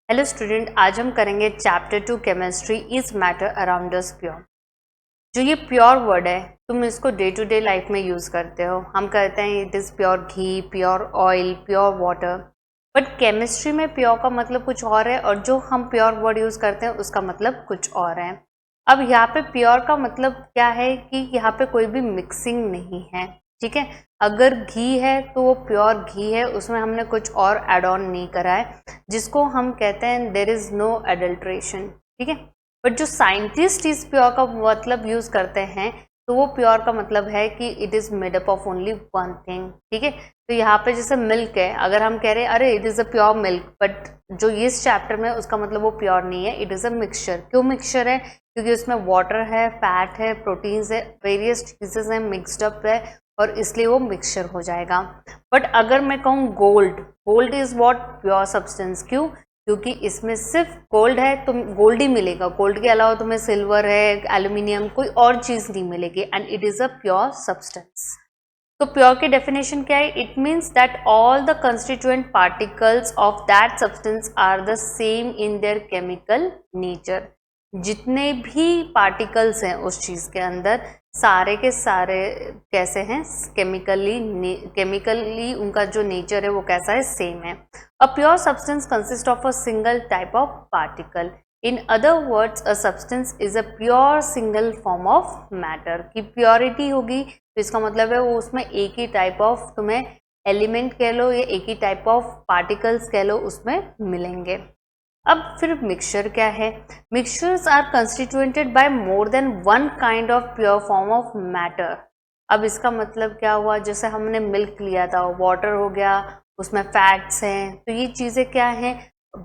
Hello student, आज हम करेंगे chapter 2 chemistry is matter around us pure. जो ये प्योर वर्ड है, तुम इसको डे टू डे लाइफ में यूज करते हो। हम कहते हैं it is pure ghee, pure oil, pure water, but chemistry में प्योर का मतलब कुछ और है और जो हम प्योर वर्ड यूज करते हैं उसका मतलब कुछ और है। अब यहाँ पे प्योर का मतलब क्या है कि यहाँ पे कोई भी मिक्सिंग नहीं है, ठीक है। अगर घी है तो वो प्योर घी है, उसमें हमने कुछ और एड ऑन नहीं करा है, जिसको हम कहते हैं देयर इज नो एडल्ट्रेशन, ठीक है। बट जो साइंटिस्ट इस प्योर का मतलब यूज करते हैं तो वो प्योर का मतलब है कि it is made up of only one thing, ठीक है। तो यहाँ पे जैसे मिल्क है, अगर हम कह रहे हैं अरे it is a pure milk, but जो इस चैप्टर में उसका मतलब वो प्योर नहीं है, इट इज अ मिक्सचर। क्यों मिक्सचर है? क्योंकि उसमें वाटर है, फैट है, प्रोटीन्स है, वेरियस चीजेस है, मिक्सड अप है और इसलिए वो मिक्सचर हो जाएगा। बट अगर मैं कहूँ gold, gold is what? Pure substance. क्यों? क्योंकि इसमें सिर्फ गोल्ड है, तुम गोल्ड ही मिलेगा, गोल्ड के अलावा तुम्हें सिल्वर है, एल्यूमिनियम, कोई और चीज नहीं मिलेगी, and it is a pure substance. तो प्योर की डेफिनेशन क्या है? It means that all the constituent particles of that substance are the same in their chemical nature. जितने भी पार्टिकल्स हैं उस चीज के अंदर, सारे के सारे कैसे हैं? केमिकली उनका जो नेचर है वो कैसा है? सेम है। अ pure substance consist of a single type of particle. In other words, a substance is a pure single form of matter. की प्योरिटी होगी तो इसका मतलब है वो उसमें एक ही टाइप ऑफ, तुम्हें एलिमेंट कह लो या एक ही टाइप ऑफ पार्टिकल्स कह लो, उसमें मिलेंगे। अब फिर मिक्सचर क्या है? Mixtures are constituted by more than one kind of pure form of matter. अब इसका मतलब क्या हुआ? जैसे हमने मिल्क लिया था, वाटर हो गया, उसमें फैट्स हैं, तो ये चीजें क्या हैं?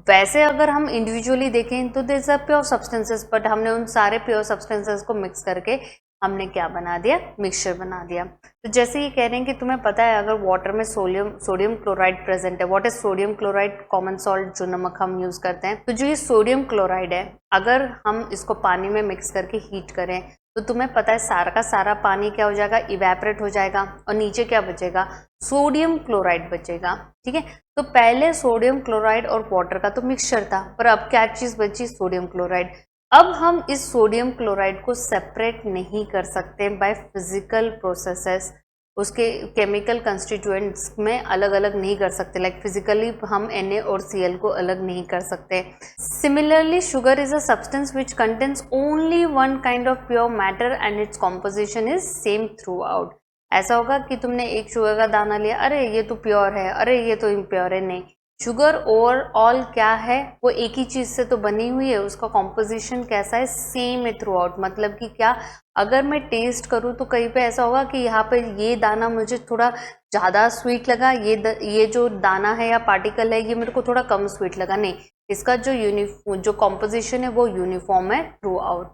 वैसे अगर हम इंडिविजुअली देखें तो this are pure substances, but हमने उन सारे प्योर सब्सटेंसेस को मिक्स करके हमने क्या बना दिया? मिक्सचर बना दिया। तो जैसे ये कह रहे हैं कि तुम्हें पता है अगर वाटर में सोडियम क्लोराइड प्रेजेंट है। What is sodium chloride? Common salt, जो नमक हम यूज करते हैं। तो जो ये सोडियम क्लोराइड है, अगर हम इसको पानी में मिक्स करके हीट करें तो तुम्हें पता है सारा का सारा पानी क्या हो जाएगा? इवेपोरेट हो जाएगा और नीचे क्या बचेगा? सोडियम क्लोराइड बचेगा, ठीक है। तो पहले सोडियम क्लोराइड और वाटर का तो मिक्सचर था, पर अब क्या चीज बची? Sodium chloride. अब हम इस सोडियम क्लोराइड को सेपरेट नहीं कर सकते बाय फिजिकल प्रोसेसेस, उसके केमिकल कंस्टिट्यूएंट्स में अलग अलग नहीं कर सकते। लाइक फिजिकली हम Na और Cl को अलग नहीं कर सकते। Similarly sugar is a substance which contains only one kind of pure matter and its composition is same through out. ऐसा होगा कि तुमने एक शुगर का दाना लिया, अरे ये तो प्योर है, अरे ये तो इम्प्योर है। नहीं, शुगर ओवरऑल क्या है? वो एक ही चीज से तो बनी हुई है, उसका कॉम्पोजिशन कैसा है? सेम है थ्रू आउट। मतलब कि क्या? अगर मैं टेस्ट करूँ तो कहीं पे ऐसा होगा कि यहाँ पे ये दाना मुझे थोड़ा ज़्यादा स्वीट लगा, ये जो दाना है या पार्टिकल है ये मेरे को थोड़ा कम स्वीट लगा। नहीं, इसका जो कॉम्पोजिशन है वो यूनिफॉर्म है throughout.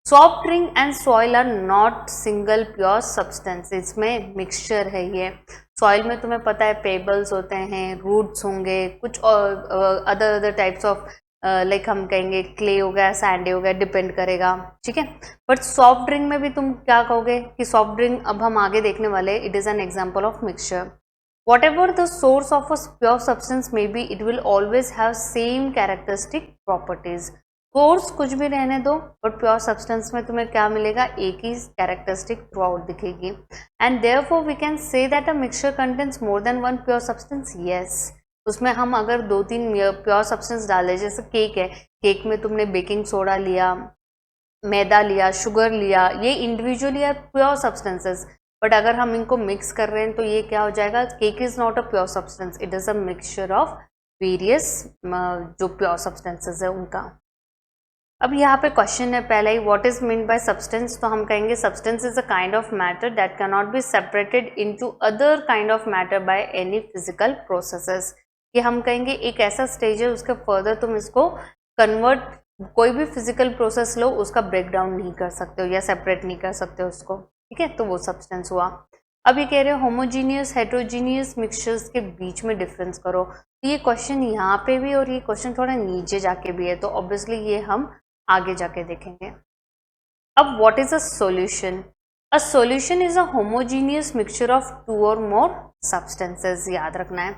Soft drink and soil are not single pure substance, इसमें मिक्सचर है ये। सॉइल में तुम्हें पता है पेबल्स होते हैं, रूट्स होंगे, कुछ और अदर टाइप्स ऑफ, लाइक हम कहेंगे क्ले हो गया, सैंड हो गया, डिपेंड करेगा, ठीक है। बट सॉफ्ट ड्रिंक में भी तुम क्या कहोगे कि सॉफ्ट ड्रिंक, अब हम आगे देखने वाले, it is an example of mixture. Whatever the source of a pure substance may be, it will always have same characteristic properties. Source कुछ भी रहने दो, बट प्योर सब्सटेंस में तुम्हें क्या मिलेगा? एक ही कैरेक्टरिस्टिक थ्रू आउट दिखेगी। And therefore we can say that a mixture contains more than one pure substance. Yes, उसमें हम अगर 2-3 प्योर सब्सटेंस डाले, जैसे केक है, केक में तुमने बेकिंग सोडा लिया, मैदा लिया, शुगर लिया, ये individually are pure substances, but अगर हम इनको मिक्स कर रहे हैं तो ये क्या हो जाएगा? Cake is not a pure substance, it is a mixture of various जो प्योर सब्सटेंसेस है उनका। अब यहाँ पे क्वेश्चन है पहला ही, what is mean by substance? तो हम कहेंगे substance is a kind of matter that can not be separated into other kind of matter by any physical processes. ये हम कहेंगे एक ऐसा स्टेज है, उसके फर्दर तुम इसको कन्वर्ट, कोई भी फिजिकल प्रोसेस लो, उसका ब्रेक डाउन नहीं कर सकते हो या सेपरेट नहीं कर सकते हो उसको, ठीक है। तो वो सब्सटेंस हुआ। अब ये कह रहे हो होमोजीनियस हेट्रोजीनियस मिक्सचर्स के बीच में डिफरेंस करो। तो ये क्वेश्चन यहाँ पे भी और ये क्वेश्चन थोड़ा नीचे जाके भी है, तो ऑब्वियसली ये हम आगे जाके देखेंगे। अब what is a solution? A solution is a homogeneous mixture of 2 और मोर सब्सटेंसेस, याद रखना है।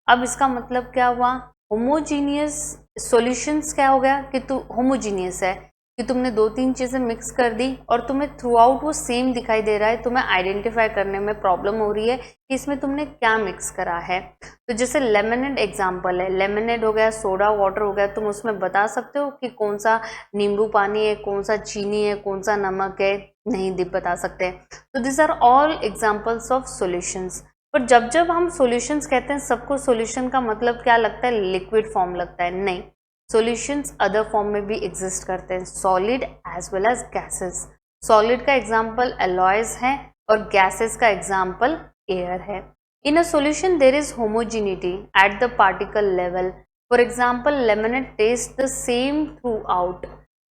अब इसका मतलब क्या हुआ होमोजीनियस सॉल्यूशंस क्या हो गया कि तू होमोजीनियस है कि तुमने 2-3 चीजें मिक्स कर दी और तुम्हें थ्रू आउट वो सेम दिखाई दे रहा है, तुम्हें आइडेंटिफाई करने में प्रॉब्लम हो रही है कि इसमें तुमने क्या मिक्स करा है। तो जैसे लेमनेड एग्जांपल है, लेमनेड हो गया, सोडा वाटर हो गया, तुम उसमें बता सकते हो कि कौन सा नींबू पानी है, कौन सा चीनी है, कौन सा नमक है? नहीं बता सकते। तो this are all examples of solutions. पर जब जब हम सॉल्यूशंस कहते हैं सबको सॉल्यूशन का मतलब क्या लगता है? लिक्विड फॉर्म लगता है। नहीं, सॉल्यूशंस अदर फॉर्म में भी एग्जिस्ट करते हैं, solid as well as gases. Solid का एग्जाम्पल एलॉयज है और गैसेस का एग्जाम्पल एयर है। In a solution there is homogeneity at the particle level. For example lemonade taste the same throughout.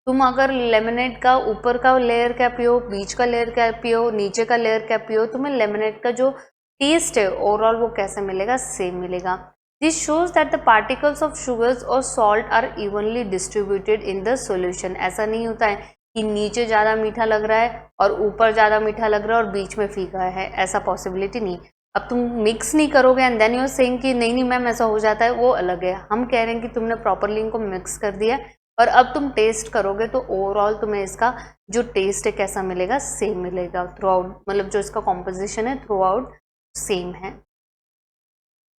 तुम अगर लेमनेड का ऊपर का लेयर क्या पियो, बीच का लेयर क्या पियो, नीचे का लेयर क्या पियो, तुम्हें लेमनेड का जो टेस्ट है ओवरऑल वो कैसे मिलेगा? सेम मिलेगा। This shows that the particles of sugars और salt are evenly distributed in the solution. ऐसा नहीं होता है कि नीचे ज़्यादा मीठा लग रहा है और ऊपर ज़्यादा मीठा लग रहा है और बीच में फीका है, ऐसा पॉसिबिलिटी नहीं। अब तुम मिक्स नहीं करोगे and then you are saying कि नहीं मैम ऐसा हो जाता है, वो अलग है। हम कह रहे हैं कि तुमने प्रॉपरली इनको मिक्स कर दिया और अब तुम टेस्ट करोगे तो ओवरऑल तुम्हें इसका जो टेस्ट है कैसा मिलेगा? सेम मिलेगा थ्रू आउट, मतलब जो इसका कॉम्पोजिशन है थ्रू आउट सेम है।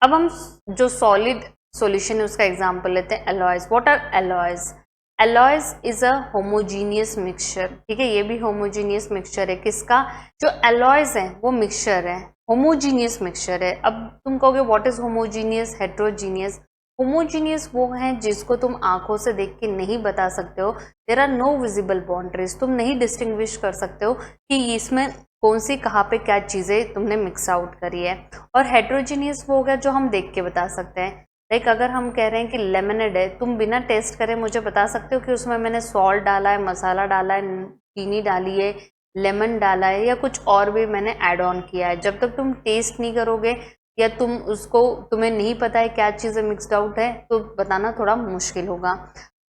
अब हम जो सॉलिड सॉल्यूशन है उसका एग्जांपल लेते हैं, alloys. What are alloys? Alloys is a homogeneous mixture. ठीक है, ये भी होमोजीनियस मिक्सचर है। किसका? जो एलॉयज है वो मिक्सचर है, होमोजीनियस मिक्सचर है। अब तुम कहोगे what is homogeneous, heterogeneous? Homogeneous वो हैं जिसको तुम आंखों से देख के नहीं बता सकते हो, there are no visible boundaries, तुम नहीं डिस्टिंग्विश कर सकते हो कि इसमें कौन सी कहाँ पे क्या चीज़ें तुमने मिक्स आउट करी है। और हेट्रोजीनियस वो हो गया जो हम देख के बता सकते हैं। लाइक अगर हम कह रहे हैं कि लेमनेड है, तुम बिना टेस्ट करे मुझे बता सकते हो कि उसमें मैंने सॉल्ट डाला है, मसाला डाला है, चीनी डाली है, लेमन डाला है या कुछ और भी मैंने ऐड ऑन किया है। जब तक तुम टेस्ट नहीं करोगे या तुम्हें नहीं पता है क्या चीज़ें मिक्सड आउट है तो बताना थोड़ा मुश्किल होगा।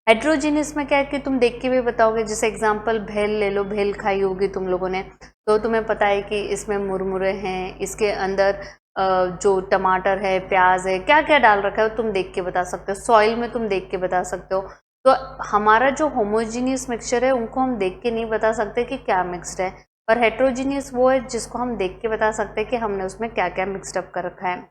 हेट्रोजीनियस में क्या है कि तुम देख के भी बताओगे। जैसे एग्जांपल भेल ले लो, भेल खाई होगी तुम लोगों ने, तो तुम्हें पता है कि इसमें मुरमुरे हैं, इसके अंदर जो टमाटर है, प्याज है, क्या क्या डाल रखा है तुम देख के बता सकते हो। सॉइल में तुम देख के बता सकते हो। तो हमारा जो होमोजीनियस मिक्सचर है उनको हम देख के नहीं बता सकते कि क्या मिक्सड है, और हेट्रोजीनियस वो है जिसको हम देख के बता सकते हैं कि हमने उसमें क्या क्या मिक्सड अप कर रखा है।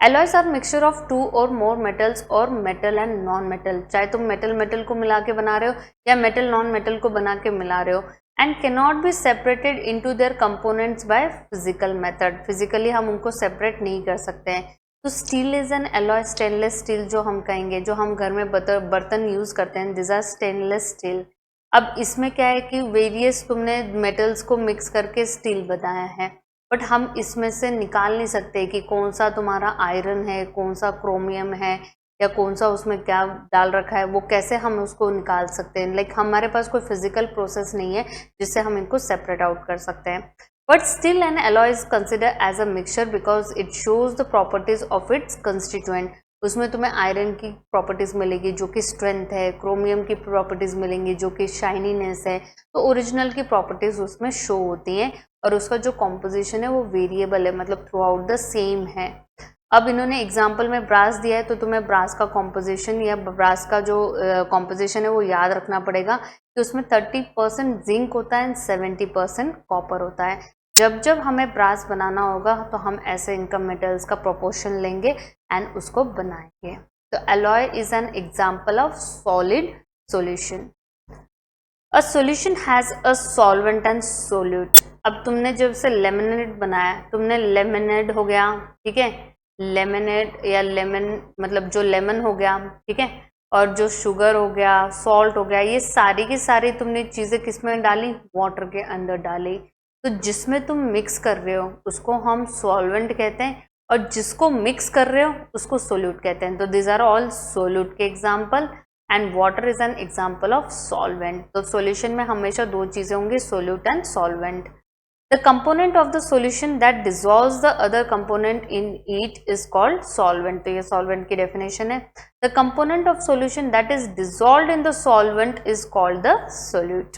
Alloys are mixture of two और मोर मेटल्स और मेटल एंड नॉन मेटल। चाहे तुम मेटल को मिला के बना रहे हो या मेटल नॉन मेटल को बना के मिला रहे हो, and cannot be separated into their components by physical method. Physically हम उनको सेपरेट नहीं कर सकते हैं। तो steel is an alloy, stainless steel जो हम कहेंगे, जो हम घर में बर्तन यूज करते हैं, दिस आर स्टेनलेस स्टील। अब इसमें क्या है कि वेरियस तुमने मेटल्स को मिक्स करके स्टील बनाया है, बट हम इसमें से निकाल नहीं सकते कि कौन सा तुम्हारा आयरन है, कौन सा क्रोमियम है या कौन सा उसमें क्या डाल रखा है। वो कैसे हम उसको निकाल सकते हैं? लाइक हमारे पास कोई फिजिकल प्रोसेस नहीं है जिससे हम इनको सेपरेट आउट कर सकते हैं। But still an alloy is consider as a mixture because it shows the properties of its constituent. उसमें तुम्हें आयरन की प्रॉपर्टीज मिलेगी जो कि स्ट्रेंथ है, क्रोमियम की प्रॉपर्टीज मिलेंगी जो कि शाइनीनेस है। तो ओरिजिनल की प्रॉपर्टीज उसमें शो होती हैं और उसका जो कॉम्पोजिशन है वो वेरिएबल है, मतलब थ्रू आउट द सेम है। अब इन्होंने एग्जाम्पल में ब्रास दिया है तो तुम्हें ब्रास का कॉम्पोजिशन या ब्रास का जो कॉम्पोजिशन है वो याद रखना पड़ेगा कि उसमें 30% जिंक होता है एंड 70% कॉपर होता है। जब जब हमें ब्रास बनाना होगा तो हम ऐसे इनकम मेटल्स का प्रोपोर्शन लेंगे एंड उसको बनाएंगे। तो alloy is an example of solid solution. A solution has a solvent and solute. अब तुमने जब से लेमनेड बनाया, तुमने लेमनेड हो गया, ठीक है, लेमनेड या लेमन मतलब जो लेमन हो गया, ठीक है, और जो शुगर हो गया, सॉल्ट हो गया, ये सारी की सारी तुमने चीज़ें किस में डाली? वाटर के अंदर डाली। तो जिसमें तुम मिक्स कर रहे हो उसको हम सॉल्वेंट कहते हैं और जिसको मिक्स कर रहे हो उसको सोल्यूट कहते हैं। तो दिस आर ऑल सोल्यूट के example and water is an example of solvent. तो सॉल्यूशन में हमेशा दो चीजें होंगी, solute and solvent. The component of the solution that dissolves the other component in it is called solvent. तो ये solvent की डेफिनेशन है। The component of solution that is dissolved in the solvent is called the solute.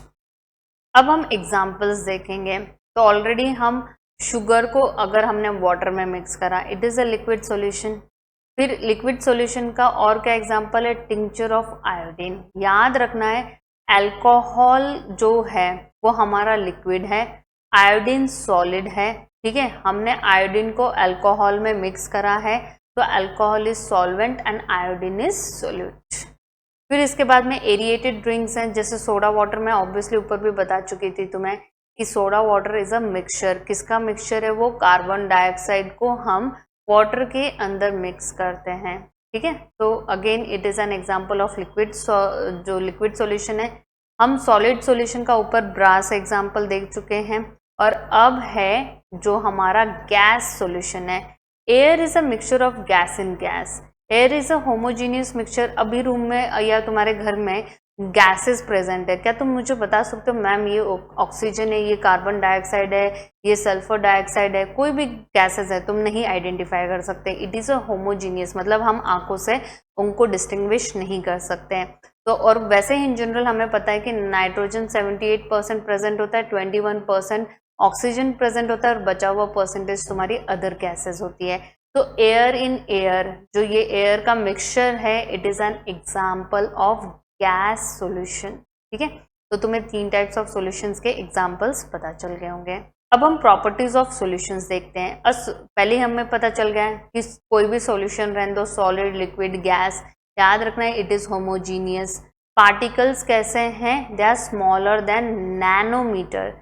अब हम examples देखेंगे। तो already हम sugar को अगर हमने वाटर में मिक्स करा, it is a liquid solution, फिर लिक्विड सॉल्यूशन का और क्या एग्जांपल है, टिंचर ऑफ आयोडीन। याद रखना है अल्कोहल जो है वो हमारा लिक्विड है, आयोडीन सॉलिड है, ठीक है। हमने आयोडीन को अल्कोहल में मिक्स करा है, तो alcohol is solvent and iodine is solute. फिर इसके बाद में एरिएटेड ड्रिंक्स हैं, जैसे सोडा वाटर। मैं ऑब्वियसली ऊपर भी बता चुकी थी तुम्हें कि soda water is a mixture. किसका मिक्सचर है वो, कार्बन डाइऑक्साइड को हम वाटर के अंदर मिक्स करते हैं, ठीक है। तो again it is an example of liquid, जो लिक्विड सॉल्यूशन है। हम सॉलिड सॉल्यूशन का ऊपर ब्रास एग्जांपल देख चुके हैं, और अब है जो हमारा गैस सॉल्यूशन है। Air is a mixture of gas in gas. Air is a homogeneous mixture. अभी रूम में या तुम्हारे घर में गैसेस प्रेजेंट है, क्या तुम मुझे बता सकते हो मैम ये ऑक्सीजन है, ये कार्बन डाइऑक्साइड है, ये सल्फर डाइऑक्साइड है, कोई भी गैसेस है, तुम नहीं आइडेंटिफाई कर सकते। इट इज अ होमोजीनियस, मतलब हम आंखों से उनको डिस्टिंग्विश नहीं कर सकते हैं। तो और वैसे ही इन जनरल हमें पता है कि नाइट्रोजन 78% प्रेजेंट होता है, 21% ऑक्सीजन प्रेजेंट होता है, और बचा हुआ परसेंटेज तुम्हारी अदर गैसेस होती है। तो एयर इन एयर, जो ये एयर का मिक्सचर है, it is an example of gas solution, ठीक है। तो तुम्हें 3 टाइप्स ऑफ सॉल्यूशंस के एग्जांपल्स पता चल गए होंगे। अब हम प्रॉपर्टीज ऑफ सॉल्यूशंस देखते हैं। पहले हमें पता चल गया है कि कोई भी सॉल्यूशन रहने दो, सॉलिड, लिक्विड, गैस, याद रखना है इट इज होमोजीनियस। पार्टिकल्स कैसे हैं, they are smaller than nanometer.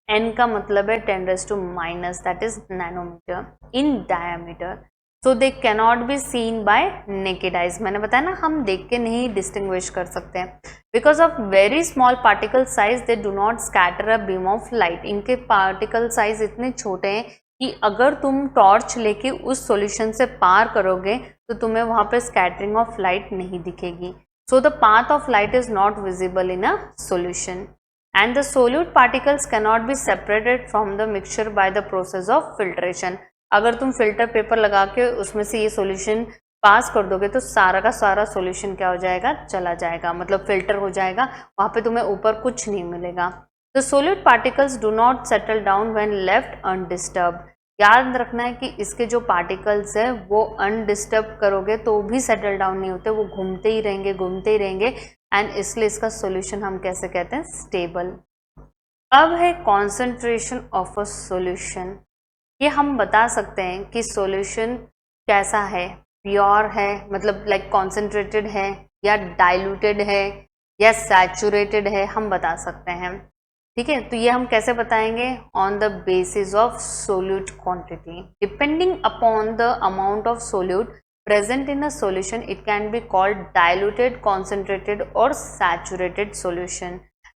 n का मतलब है 10⁻⁻, that is nanometer in diameter. So they cannot be seen by naked eyes. मैंने बताया ना हम देख के नहीं डिस्टिंग्विश कर सकते हैं। Because of very small particle size they do not scatter a beam of light. इनके पार्टिकल साइज इतने छोटे हैं कि अगर तुम टॉर्च लेके उस सॉल्यूशन से पार करोगे तो तुम्हें वहां पे स्कैटरिंग ऑफ लाइट नहीं दिखेगी। So the path of light is not visible in a solution, and the solute particles cannot be separated from the mixture by the process of filtration। अगर तुम फिल्टर पेपर लगा के उसमें से ये solution पास कर दोगे तो सारा का सारा सॉल्यूशन क्या हो जाएगा, चला जाएगा, मतलब फिल्टर हो जाएगा, वहां पे तुम्हें ऊपर कुछ नहीं मिलेगा। The solute particles do not settle down when left undisturbed। याद रखना है कि इसके जो पार्टिकल्स है वो अनडिस्टर्ब करोगे तो भी सेटल डाउन नहीं होते, वो घूमते ही रहेंगे, घूमते ही रहेंगे, एंड इसलिए इसका सॉल्यूशन हम कैसे कहते हैं, स्टेबल। अब है कॉन्सेंट्रेशन ऑफ अ सॉल्यूशन। ये हम बता सकते हैं कि सॉल्यूशन कैसा है, प्योर है मतलब लाइक कॉन्सेंट्रेटेड है, या डाइल्यूटेड है, या सैचुरेटेड है, हम बता सकते हैं, ठीक है। तो ये हम कैसे बताएंगे, on the basis of solute quantity. Depending upon the amount of solute present in a solution it can be called diluted, concentrated or saturated solution।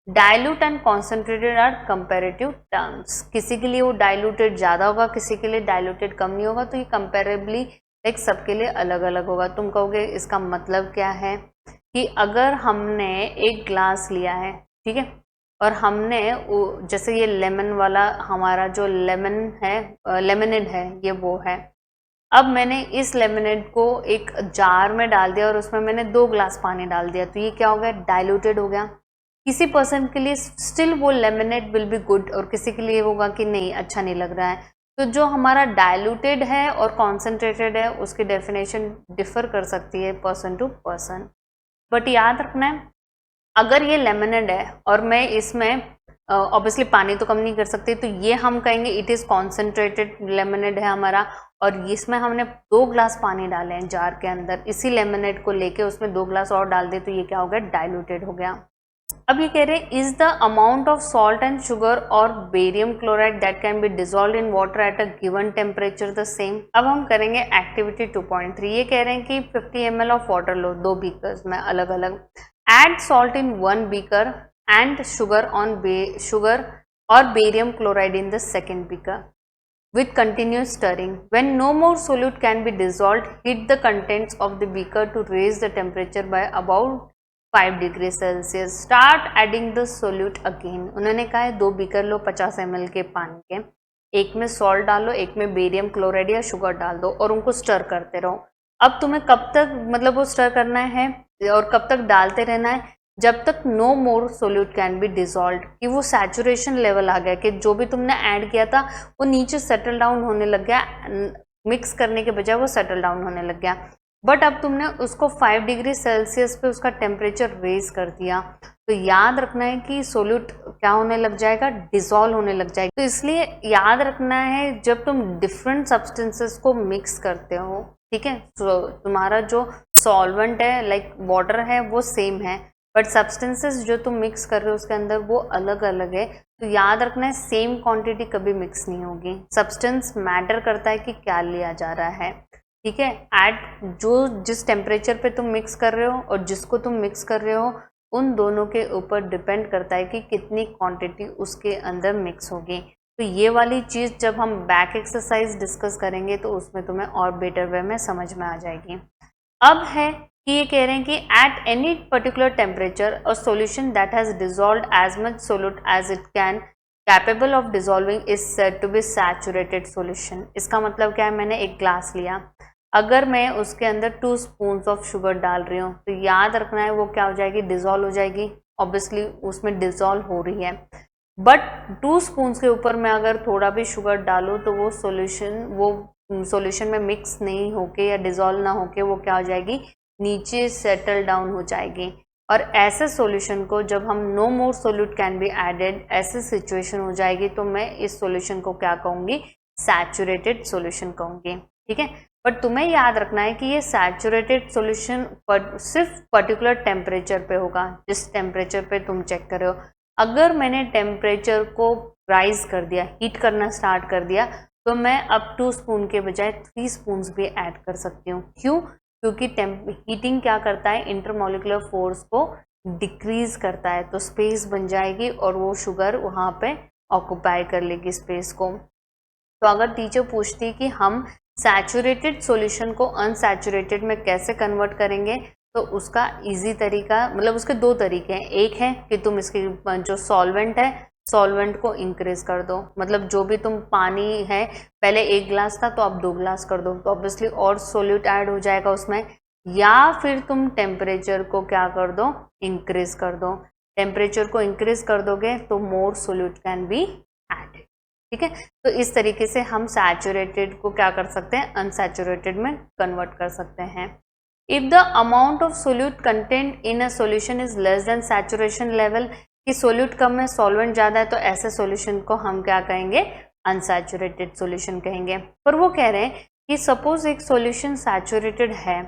dilute and concentrated are comparative terms। किसी के लिए वो diluted ज़्यादा होगा, किसी के लिए diluted कम नहीं होगा, तो ये comparably एक सबके लिए अलग अलग होगा। तुम कहोगे इसका मतलब क्या है कि अगर हमने एक ग्लास लिया है, ठीक है, और हमने जैसे ये लेमन वाला हमारा जो लेमन है, लेमनेड है, ये वो है। अब मैंने इस लेमनेड को एक जार में डाल दिया और उसमें मैंने 2 ग्लास पानी डाल दिया, तो ये क्या हो गया, डाइल्यूटेड हो गया। किसी पर्सन के लिए स्टिल वो लेमनेड विल बी गुड, और किसी के लिए होगा कि नहीं अच्छा नहीं लग रहा है। तो जो हमारा डाइल्यूटेड है और कॉन्सेंट्रेटेड है उसकी डेफिनेशन डिफर कर सकती है पर्सन टू पर्सन। बट याद रखना है अगर ये लेमनेड है और मैं इसमें ऑब्वियसली पानी तो कम नहीं कर सकती, तो ये हम कहेंगे इट इज कॉन्सेंट्रेटेड लेमनेड है हमारा, और इसमें हमने 2 ग्लास पानी डाले हैं जार के अंदर, इसी लेमनेड को लेके उसमें 2 ग्लास और डाल दे तो ये क्या हो गया, डाइल्यूटेड हो गया। अब ये कह रहे हैं is the amount of salt and sugar और barium chloride that can be dissolve in water at a given temperature the same. अब हम करेंगे एक्टिविटी 2.3। ये कह रहे हैं कि 50 ml ऑफ वाटर लो, 2 बीकर्स में अलग अलग, add salt in 1 beaker and sugar or barium chloride in the second beaker with continuous stirring. When no more solute can be dissolved, heat the contents of the beaker to raise the temperature by about 5 degrees Celsius. Start adding the solute again। उन्होंने कहा है 2 beaker लो 50 ml के पानी के, एक में salt डालो, एक में बेरियम क्लोराइड या शुगर डाल दो और उनको स्टर करते रहो। अब तुम्हें कब तक मतलब वो स्टर करना है और कब तक डालते रहना है, जब तक no more solute can be dissolve, कि वो सैचुरेशन लेवल आ गया कि जो भी तुमने ऐड किया था वो नीचे सेटल डाउन होने लग गया, मिक्स करने के बजाय वो सेटल डाउन होने लग गया। बट अब तुमने उसको 5 डिग्री सेल्सियस पे उसका टेम्परेचर रेज कर दिया, तो याद रखना है कि सोल्यूट क्या होने लग जाएगा, डिसॉल्व होने लग जाएगा। तो इसलिए याद रखना है जब तुम डिफरेंट सब्सटेंसेस को मिक्स करते हो, ठीक है, तो तुम्हारा जो सॉल्वेंट है लाइक वाटर है वो सेम है, बट सब्सटेंसेस जो तुम मिक्स कर रहे हो उसके अंदर वो अलग अलग है। तो याद रखना है सेम क्वांटिटी कभी मिक्स नहीं होगी। सब्सटेंस मैटर करता है कि क्या लिया जा रहा है, ठीक है। एट जो जिस टेम्परेचर पे तुम मिक्स कर रहे हो और जिसको तुम मिक्स कर रहे हो उन दोनों के ऊपर डिपेंड करता है कि कितनी क्वांटिटी उसके अंदर मिक्स होगी। तो ये वाली चीज़ जब हम बैक एक्सरसाइज डिस्कस करेंगे तो उसमें तुम्हें और बेटर वे में समझ में आ जाएगी। अब है कि ये कह रहे हैं कि at any particular temperature a solution that has dissolved as much solute as it can capable of dissolving is said to be saturated solution. इसका मतलब क्या है, मैंने एक ग्लास लिया, अगर मैं उसके अंदर 2 स्पून्स ऑफ शुगर डाल रही हूँ तो याद रखना है वो क्या हो जाएगी, डिसॉल्व हो जाएगी। ऑब्वियसली उसमें डिसॉल्व हो रही है, बट 2 स्पून्स के ऊपर मैं अगर थोड़ा भी शुगर डालूँ तो वो सॉल्यूशन में मिक्स नहीं होके या डिसॉल्व ना होके वो क्या हो जाएगी, नीचे सेटल डाउन हो जाएगी। और ऐसे सॉल्यूशन को जब हम no more solute can be added, ऐसी सिचुएशन हो जाएगी तो मैं इस सॉल्यूशन को क्या कहूँगी, सैचुरेटेड सॉल्यूशन कहूँगी, ठीक है। बट तुम्हें याद रखना है कि ये सैचुरेटेड सॉल्यूशन सिर्फ पर्टिकुलर टेम्परेचर पे होगा, जिस टेम्परेचर पे तुम चेक कर रहे हो। अगर मैंने टेम्परेचर को राइज कर दिया, हीट करना स्टार्ट कर दिया, तो मैं अब 2 स्पून के बजाय 3 स्पून्स भी ऐड कर सकती हूँ। क्यों? क्योंकि हीटिंग क्या करता है, इंटरमोलिकुलर फोर्स को डिक्रीज करता है, तो स्पेस बन जाएगी और वो शुगर वहाँ पे ऑक्यूपाई कर लेगी स्पेस को। तो अगर टीचर पूछती कि हम सैचुरेटेड सॉल्यूशन को अनसैचुरेटेड में कैसे कन्वर्ट करेंगे, तो उसका इजी तरीका, मतलब उसके 2 तरीके हैं। एक है कि तुम इसकी जो सॉल्वेंट है, सॉल्वेंट को इंक्रीज कर दो, मतलब जो भी तुम पानी है पहले 1 गिलास था तो अब 2 गिलास कर दो, तो ऑब्वियसली और सोल्यूट ऐड हो जाएगा उसमें। या फिर तुम टेम्परेचर को क्या कर दो, इंक्रीज कर दो। टेम्परेचर को इंक्रीज कर दोगे तो more solute can be added, ठीक है। तो इस तरीके से हम सैचुरेटेड को क्या कर सकते हैं, अनसैचुरेटेड में कन्वर्ट कर सकते हैं। If the amount of solute content in a solution is less than saturation level, कि सोल्यूट कम है सॉल्वेंट ज़्यादा है, तो ऐसे सॉल्यूशन को हम क्या कहेंगे, अनसैचुरेटेड सॉल्यूशन कहेंगे। पर वो कह रहे हैं कि सपोज एक सॉल्यूशन सैचुरेटेड है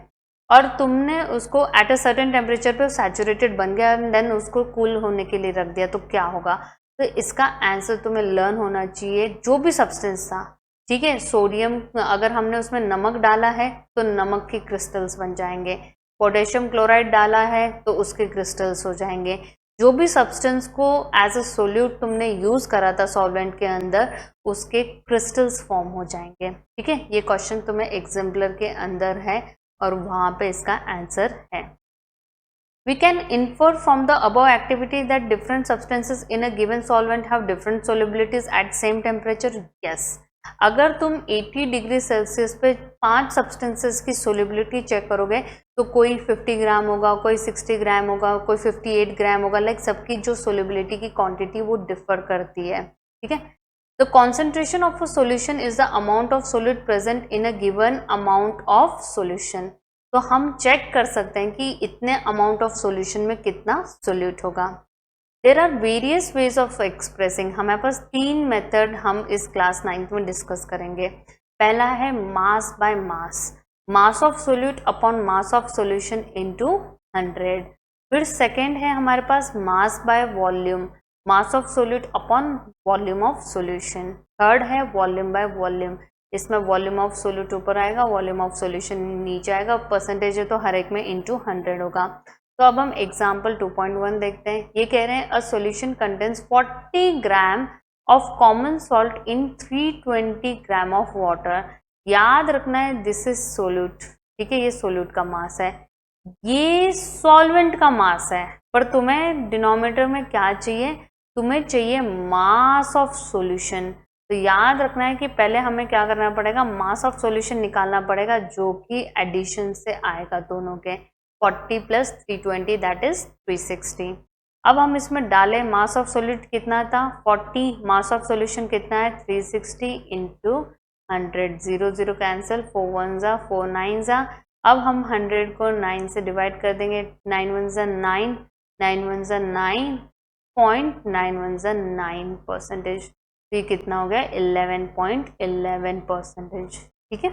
और तुमने उसको एट अ सर्टेन टेम्परेचर पे सैचुरेटेड बन गया एंड देन उसको कूल होने के लिए रख दिया, तो क्या होगा। तो इसका आंसर तुम्हें लर्न होना चाहिए। जो भी सब्सटेंस था, ठीक है, सोडियम अगर हमने उसमें नमक डाला है तो नमक के क्रिस्टल्स बन जाएंगे, पोटेशियम क्लोराइड डाला है तो उसके क्रिस्टल्स हो जाएंगे। जो भी सब्सटेंस को एज अ सोल्यूट तुमने यूज करा था सॉल्वेंट के अंदर, उसके क्रिस्टल्स फॉर्म हो जाएंगे, ठीक है। ये क्वेश्चन तुम्हें एग्जाम्पलर के अंदर है और वहां पे इसका आंसर है। We can infer from the above activity that different substances in a given solvent have different solubilities at same temperature. Yes. अगर तुम 80 डिग्री सेल्सियस पे 5 सब्सटेंसेस की सोल्युबिलिटी चेक करोगे तो कोई 50 ग्राम होगा, कोई 60 ग्राम होगा, कोई 58 ग्राम होगा, लाइक सबकी जो सोल्युबिलिटी की क्वांटिटी वो डिफर करती है, ठीक है। The concentration of a solution is the amount of solute present in a given amount of solution. तो हम चेक कर सकते हैं कि इतने अमाउंट ऑफ सॉल्यूशन में कितना सोल्यूट होगा। There are various ways of expressing, हमारे पास 3 मेथड हम इस क्लास 9th में डिस्कस करेंगे। पहला है mass by mass, mass of solute upon mass of solution into 100। फिर सेकेंड है हमारे पास mass by volume, mass of solute upon volume of solution. Third है वॉल्यूम बाय वॉल्यूम, इसमें वॉल्यूम ऑफ सोल्यूट ऊपर आएगा, वॉल्यूम ऑफ सॉल्यूशन नीचे आएगा, परसेंटेज है तो हर एक में इंटू 100 होगा। तो अब हम एग्जाम्पल 2.1 देखते हैं। ये कह रहे हैं a solution contains 40 gram of common salt in 320 gram of water. याद रखना है दिस इज सोल्यूट, ठीक है, ये सोल्यूट का मास है, ये सॉल्वेंट का मास है। पर तुम्हें डिनोमिनेटर में क्या चाहिए, तुम्हें चाहिए मास ऑफ सॉल्यूशन। तो याद रखना है कि पहले हमें क्या करना पड़ेगा, मास ऑफ सॉल्यूशन निकालना पड़ेगा, जो कि एडिशन से आएगा दोनों के, 40 प्लस 320 दैट इज 360। अब हम इसमें डालें मास ऑफ सोल्यूट कितना था 40, मास ऑफ सॉल्यूशन कितना है 360 इंटू 100, 0 0 कैंसिल, 4 1 जा 4 9 जा। अब हम 100 को 9 से डिवाइड कर देंगे, 9 1 ज़ा 9, 9 1 ज़ा 9.9 1 ज़ा 9%, तो ये कितना हो गया 11.11%। ठीक है,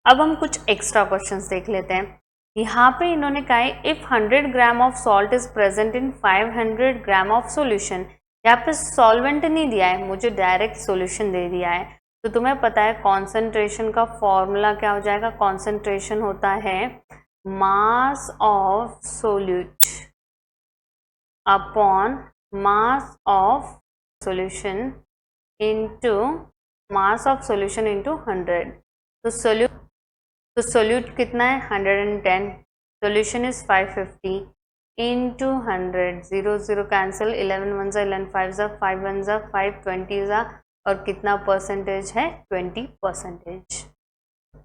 अब हम कुछ एक्स्ट्रा क्वेश्चंस देख लेते हैं। यहाँ पे इन्होंने कहा है if 100 gram of salt is present in 500 gram of solution. यहाँ पे सॉल्वेंट नहीं दिया है, मुझे डायरेक्ट सॉल्यूशन दे दिया है। तो तुम्हें पता है कॉन्सेंट्रेशन का फॉर्मूला क्या हो जाएगा, कॉन्सेंट्रेशन होता है मास of solute upon mass of solution into mass of solution into 100। तो सोल्यूट कितना है 110, सॉल्यूशन इज 550 इनटू 100, 0 0 कैंसिल, 11 1 ज़ा 11 5 ज़ा 5 1 ज़ा 5 20 ज़ा, और कितना परसेंटेज है 20%।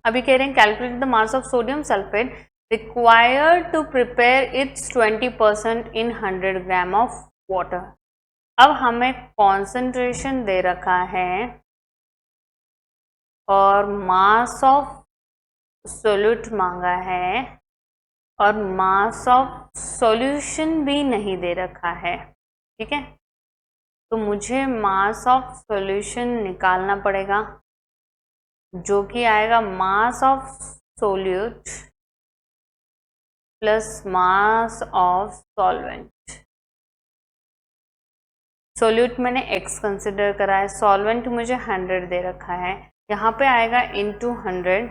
अभी कह रहे हैं calculate the mass of sodium sulphate required to prepare its 20% in 100 gram of water. अब हमें कॉन्सेंट्रेशन दे रखा है और मास ऑफ सोल्यूट मांगा है और मास ऑफ सॉल्यूशन भी नहीं दे रखा है। ठीक है, तो मुझे मास ऑफ सॉल्यूशन निकालना पड़ेगा, जो कि आएगा मास of solute plus mass of solvent. Solute मैंने x कंसिडर करा है, सॉल्वेंट मुझे 100 दे रखा है, यहाँ पे आएगा इनटू 100।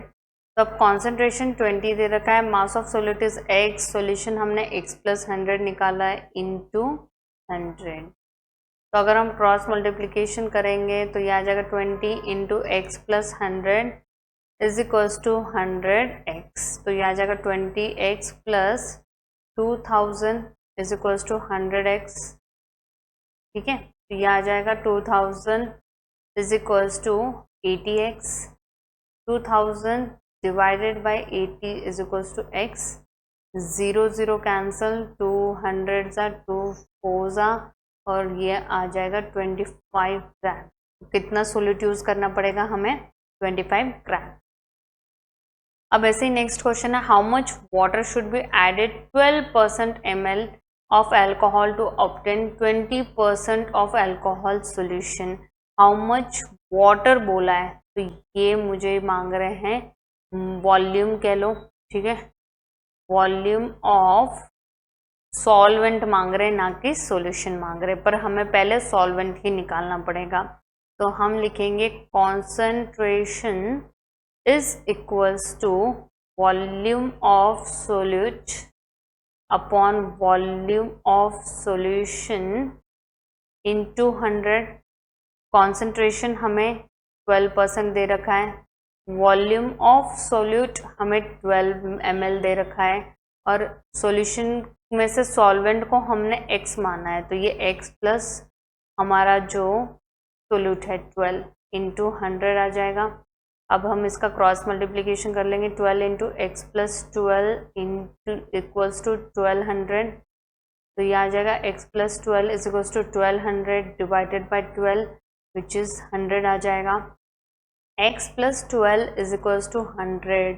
तो अब कॉन्सेंट्रेशन 20 दे रखा है, मास of solute is x, solution हमने x प्लस 100 निकाला है इनटू 100। तो अगर हम क्रॉस मल्टीप्लिकेशन करेंगे तो यह आ जाएगा 20 into x plus 100 is equals to 100x। तो यह आ जाएगा 20x plus 2000 is equals to 100x। ठीक है, तो यह आ जाएगा 2000 is equals to 80x, 2000 divided by 80 is equals to x, 0 0 cancel, 200 ज़ा 2 4 ज़ा, और ये आ जाएगा 25 ग्राम। कितना सोल्यूट यूज़ करना पड़ेगा हमें 25 ग्राम। अब ऐसे ही नेक्स्ट क्वेश्चन है how much water should be added 12% ml of alcohol to obtain 20% of alcohol solution. How much water बोला है, तो ये मुझे मांग रहे हैं वॉल्यूम कह लो। ठीक है, वॉल्यूम ऑफ सॉल्वेंट मांग रहे हैं, ना कि सॉल्यूशन मांग रहे, पर हमें पहले सॉल्वेंट ही निकालना पड़ेगा। तो हम लिखेंगे concentration is equals to volume of solute upon volume of solution into 100। Concentration हमें 12% दे रखा है, वॉल्यूम ऑफ सोल्यूट हमें 12 ml दे रखा है, और सॉल्यूशन में से सॉल्वेंट को हमने x माना है, तो ये x प्लस हमारा जो सोल्यूट है 12 इंटू 100 आ जाएगा। अब हम इसका क्रॉस मल्टीप्लिकेशन कर लेंगे, 12 into x plus 12 into equals to 1200। तो ये आ जाएगा x plus 12 is equals to 1200 divided by 12 which is 100 आ जाएगा। x plus 12 is equals to 100,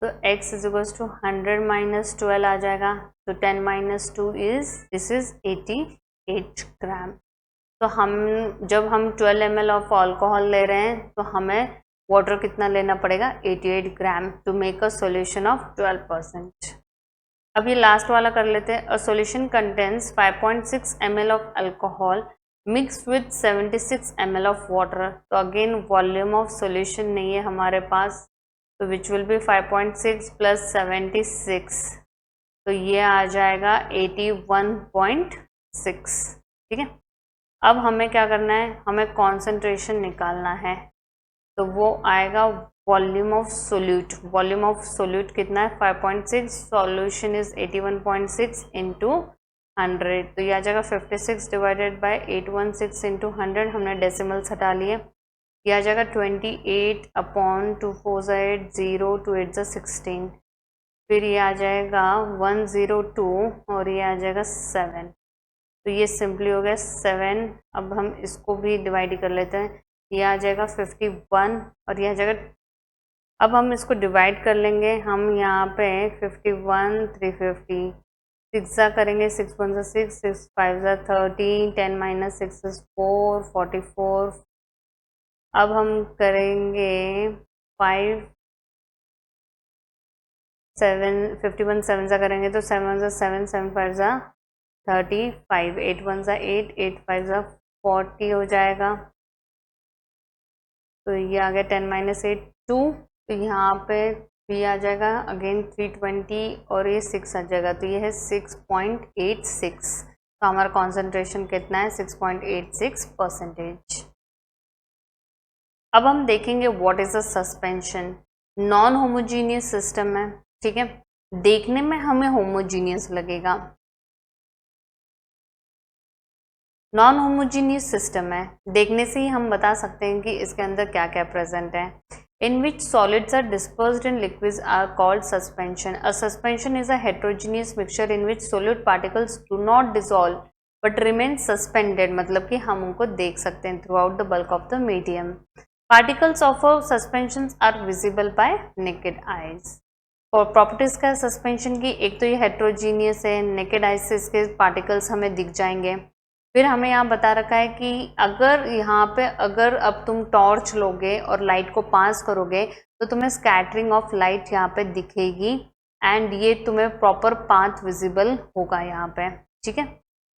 तो x is equals to 100 minus 12 आ जाएगा, तो 10 minus 2 is this is 88 gram. तो हम जब हम 12 ml ऑफ अल्कोहल ले रहे हैं तो हमें वाटर कितना लेना पड़ेगा 88 gram to make a solution of 12%। अब ये लास्ट वाला कर लेते हैं। A solution contains 5.6 ml of alcohol mixed with 76 ml of water. तो अगेन वॉल्यूम ऑफ सॉल्यूशन नहीं है हमारे पास, तो विच विल बी 5.6 प्लस 76, तो ये आ जाएगा 81.6। ठीक है, अब हमें क्या करना है, हमें कॉन्सेंट्रेशन निकालना है, तो वो आएगा volume of solute. Volume of solute कितना है 5.6, सॉल्यूशन इज 81.6 इंटू 100, तो ये आ जाएगा 56 डिवाइडेड बाई 816 इंटू 100, हमने डेसिमल्स हटा लिए, ये आ जाएगा 28 अपॉन 2 4 8 0 2 8 16, फिर ये आ जाएगा 102 और ये आ जाएगा 7, तो ये सिंपली हो गया 7। अब हम इसको भी डिवाइड कर लेते हैं, ये आ जाएगा 51 और ये आ जाएगा अब हम इसको डिवाइड कर लेंगे। हम यहाँ पे 51 350 6 करेंगे, 6 1 6 6 5 13 10 - 6 is 4 44। अब हम करेंगे 5 7 51 7 करेंगे तो 7 1 7 7 5 35 8 1 8 8 5 40 हो जाएगा। तो ये आ गया 10 - 8 2। तो यहाँ पे भी आ जाएगा अगेन 320 और ये 6 आ जाएगा, तो ये है 6.86। तो हमारा कॉन्सेंट्रेशन कितना है 6.86%। अब हम देखेंगे what is a suspension. Non homogeneous system है, ठीक है, देखने में हमें होमोजीनियस लगेगा, नॉन होमोजीनियस सिस्टम है, देखने से ही हम बता सकते हैं कि इसके अंदर क्या क्या प्रेजेंट है। In which solids are dispersed in liquids are called suspension. A suspension is a heterogeneous mixture in which solid particles do not dissolve but remain suspended, मतलब कि हम उनको देख सकते हैं throughout the bulk of the medium. Particles of suspension are visible by naked eyes. और properties का suspension की, एक तो ये हेट्रोजीनियस है, नेकेड आइज से इसके पार्टिकल्स हमें दिख जाएंगे। फिर हमें यहाँ बता रखा है कि अगर यहाँ पे अगर अब तुम टॉर्च लोगे और लाइट को पास करोगे तो तुम्हें स्कैटरिंग ऑफ लाइट यहाँ पे दिखेगी एंड ये तुम्हें प्रॉपर पाथ विजिबल होगा यहाँ पे, ठीक है।